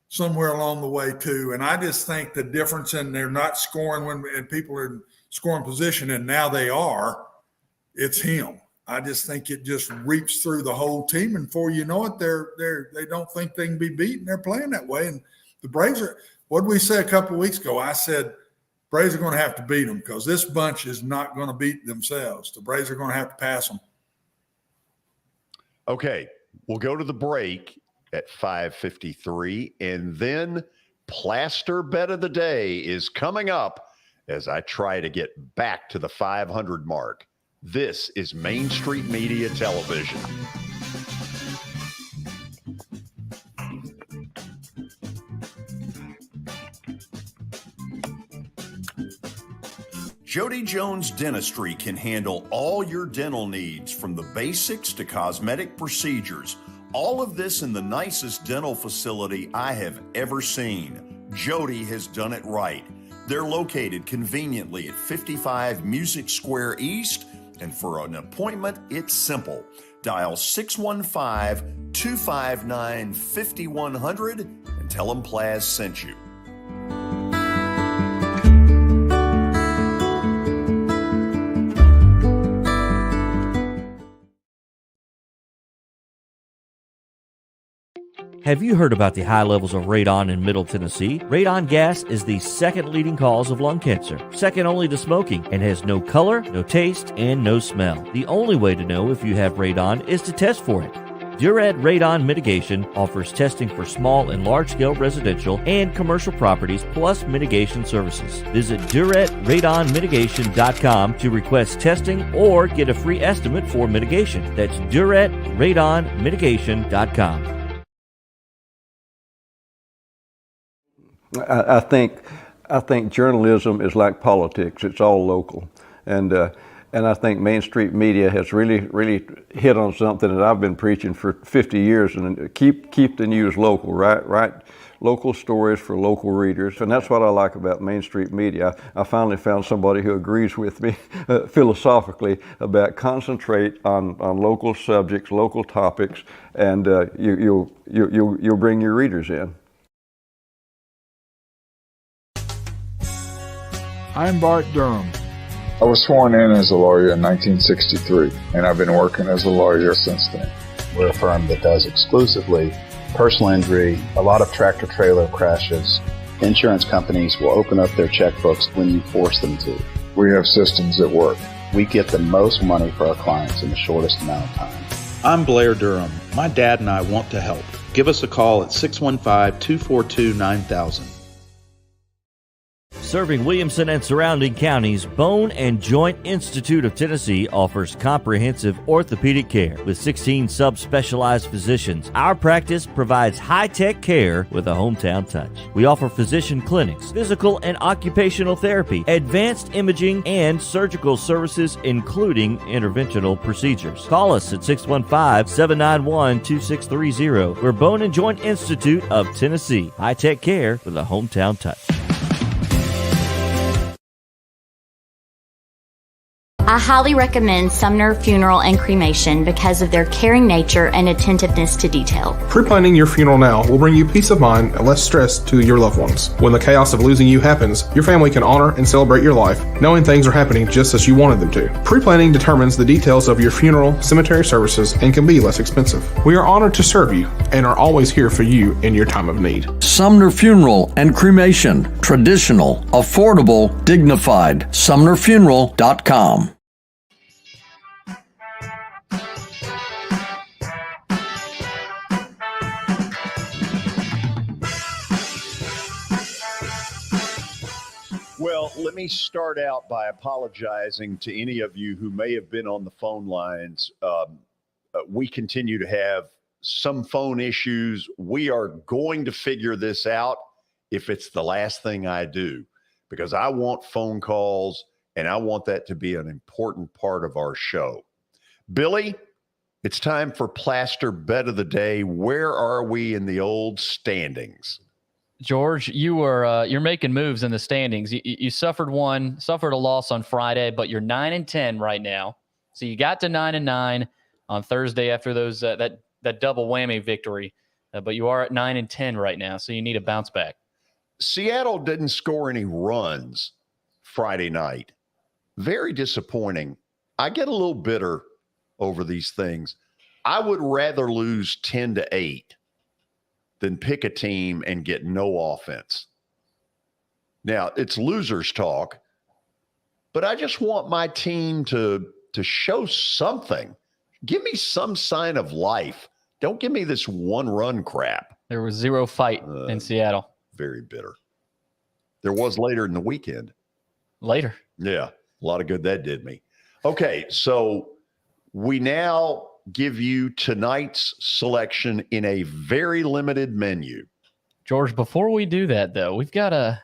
somewhere along the way too. And I just think the difference in they're not scoring when people are in scoring position, and now they are, it's him. I just think it just reaps through the whole team, and before you know it, they don't think they can be beaten. They're playing that way. And the Braves are, what did we say a couple of weeks ago? I said Braves are going to have to beat them because this bunch is not going to beat themselves. The Braves are going to have to pass them. Okay, we'll go to the break at 5:53, and then Plaster Bet of the Day is coming up as I try to get back to the 500 mark. This is Main Street Media Television. Jody Jones Dentistry can handle all your dental needs, from the basics to cosmetic procedures. All of this in the nicest dental facility I have ever seen. Jody has done it right. They're located conveniently at 55 Music Square East, and for an appointment, it's simple. Dial 615-259-5100 and tell them Plaz sent you. Have you heard about the high levels of radon in Middle Tennessee? Radon gas is the second leading cause of lung cancer, second only to smoking, and has no color, no taste, and no smell. The only way to know if you have radon is to test for it. Duret Radon Mitigation offers testing for small and large-scale residential and commercial properties, plus mitigation services. Visit DuretRadonMitigation.com to request testing or get a free estimate for mitigation. That's DuretRadonMitigation.com. I think journalism is like politics. It's all local, and I think Main Street media has really hit on something that I've been preaching for 50 years. And keep the news local, right? Local stories for local readers, and that's what I like about Main Street media. I finally found somebody who agrees with me philosophically about concentrate on local subjects, local topics, and you'll bring your readers in. I'm Bart Durham. I was sworn in as a lawyer in 1963, and I've been working as a lawyer since then. We're a firm that does exclusively personal injury, a lot of tractor-trailer crashes. Insurance companies will open up their checkbooks when you force them to. We have systems that work. We get the most money for our clients in the shortest amount of time. I'm Blair Durham. My dad and I want to help. Give us a call at 615-242-9000. Serving Williamson and surrounding counties, Bone and Joint Institute of Tennessee offers comprehensive orthopedic care with 16 subspecialized physicians. Our practice provides high-tech care with a hometown touch. We offer physician clinics, physical and occupational therapy, advanced imaging, and surgical services, including interventional procedures. Call us at 615-791-2630. We're Bone and Joint Institute of Tennessee. High-tech care with a hometown touch. I highly recommend Sumner Funeral and Cremation because of their caring nature and attentiveness to detail. Pre-planning your funeral now will bring you peace of mind and less stress to your loved ones. When the chaos of losing you happens, your family can honor and celebrate your life, knowing things are happening just as you wanted them to. Pre-planning determines the details of your funeral, cemetery services, and can be less expensive. We are honored to serve you and are always here for you in your time of need. Sumner Funeral and Cremation. Traditional, affordable, dignified. SumnerFuneral.com. Well, let me start out by apologizing to any of you who may have been on the phone lines. We continue to have some phone issues. We are going to figure this out if it's the last thing I do, because I want phone calls and I want that to be an important part of our show. Billy, it's time for Plaster Bet of the Day. Where are we in the old standings? George, you're making moves in the standings. You suffered a loss on Friday, but you're 9-10 right now. So you got to 9-9 on Thursday after those that double whammy victory, but you are at 9-10 right now. So you need a bounce back. Seattle didn't score any runs Friday night. Very disappointing. I get a little bitter over these things. I would rather lose 10-8. Than pick a team and get no offense. Now, it's losers talk, but I just want my team to show something. Give me some sign of life. Don't give me this one-run crap. There was zero fight in Seattle. Very bitter. There was later in the weekend. Later? Yeah, a lot of good that did me. Okay, so we now give you tonight's selection in a very limited menu. George, before we do that, though, we've got a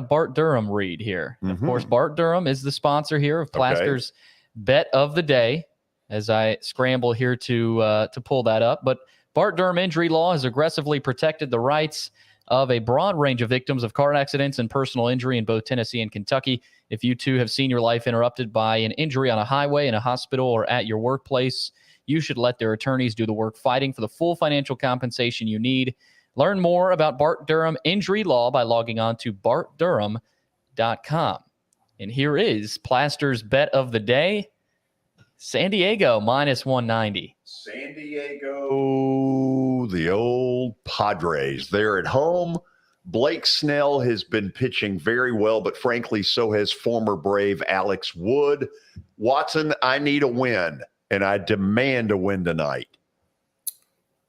Bart Durham read here. Mm-hmm. Of course, Bart Durham is the sponsor here of Plaster's Bet of the Day. As I scramble here to pull that up, but Bart Durham Injury Law has aggressively protected the rights of a broad range of victims of car accidents and personal injury in both Tennessee and Kentucky. If you too have seen your life interrupted by an injury on a highway, in a hospital, or at your workplace, you should let their attorneys do the work fighting for the full financial compensation you need. Learn more about Bart Durham Injury Law by logging on to bartdurham.com. And here is Plaster's Bet of the Day. San Diego minus 190. San Diego, the old Padres. They're at home. Blake Snell has been pitching very well, but frankly, so has former Brave Alex Wood. Watson, I need a win. And I demand a win tonight.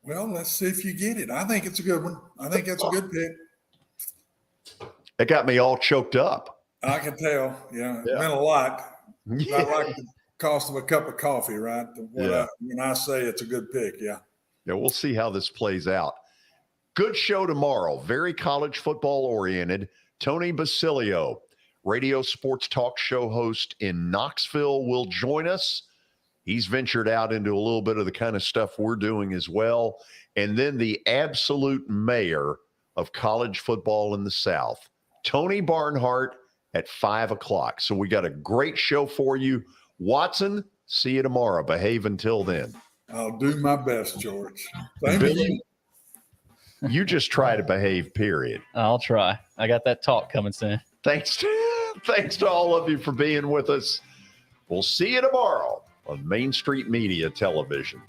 Well, let's see if you get it. I think it's a good one. I think that's a good pick. It got me all choked up. I can tell. Yeah, it meant a lot. Yeah. Not like the cost of a cup of coffee, right? When I say it's a good pick, yeah. Yeah, we'll see how this plays out. Good show tomorrow. Very college football oriented. Tony Basilio, radio sports talk show host in Knoxville, will join us. He's ventured out into a little bit of the kind of stuff we're doing as well. And then the absolute mayor of college football in the South, Tony Barnhart, at 5 o'clock. So we got a great show for you. Watson, see you tomorrow. Behave until then. I'll do my best, George. Thank Billy, you. you just try to behave, period. I'll try. I got that talk coming soon. Thanks to all of you for being with us. We'll see you tomorrow on Main Street Media Television.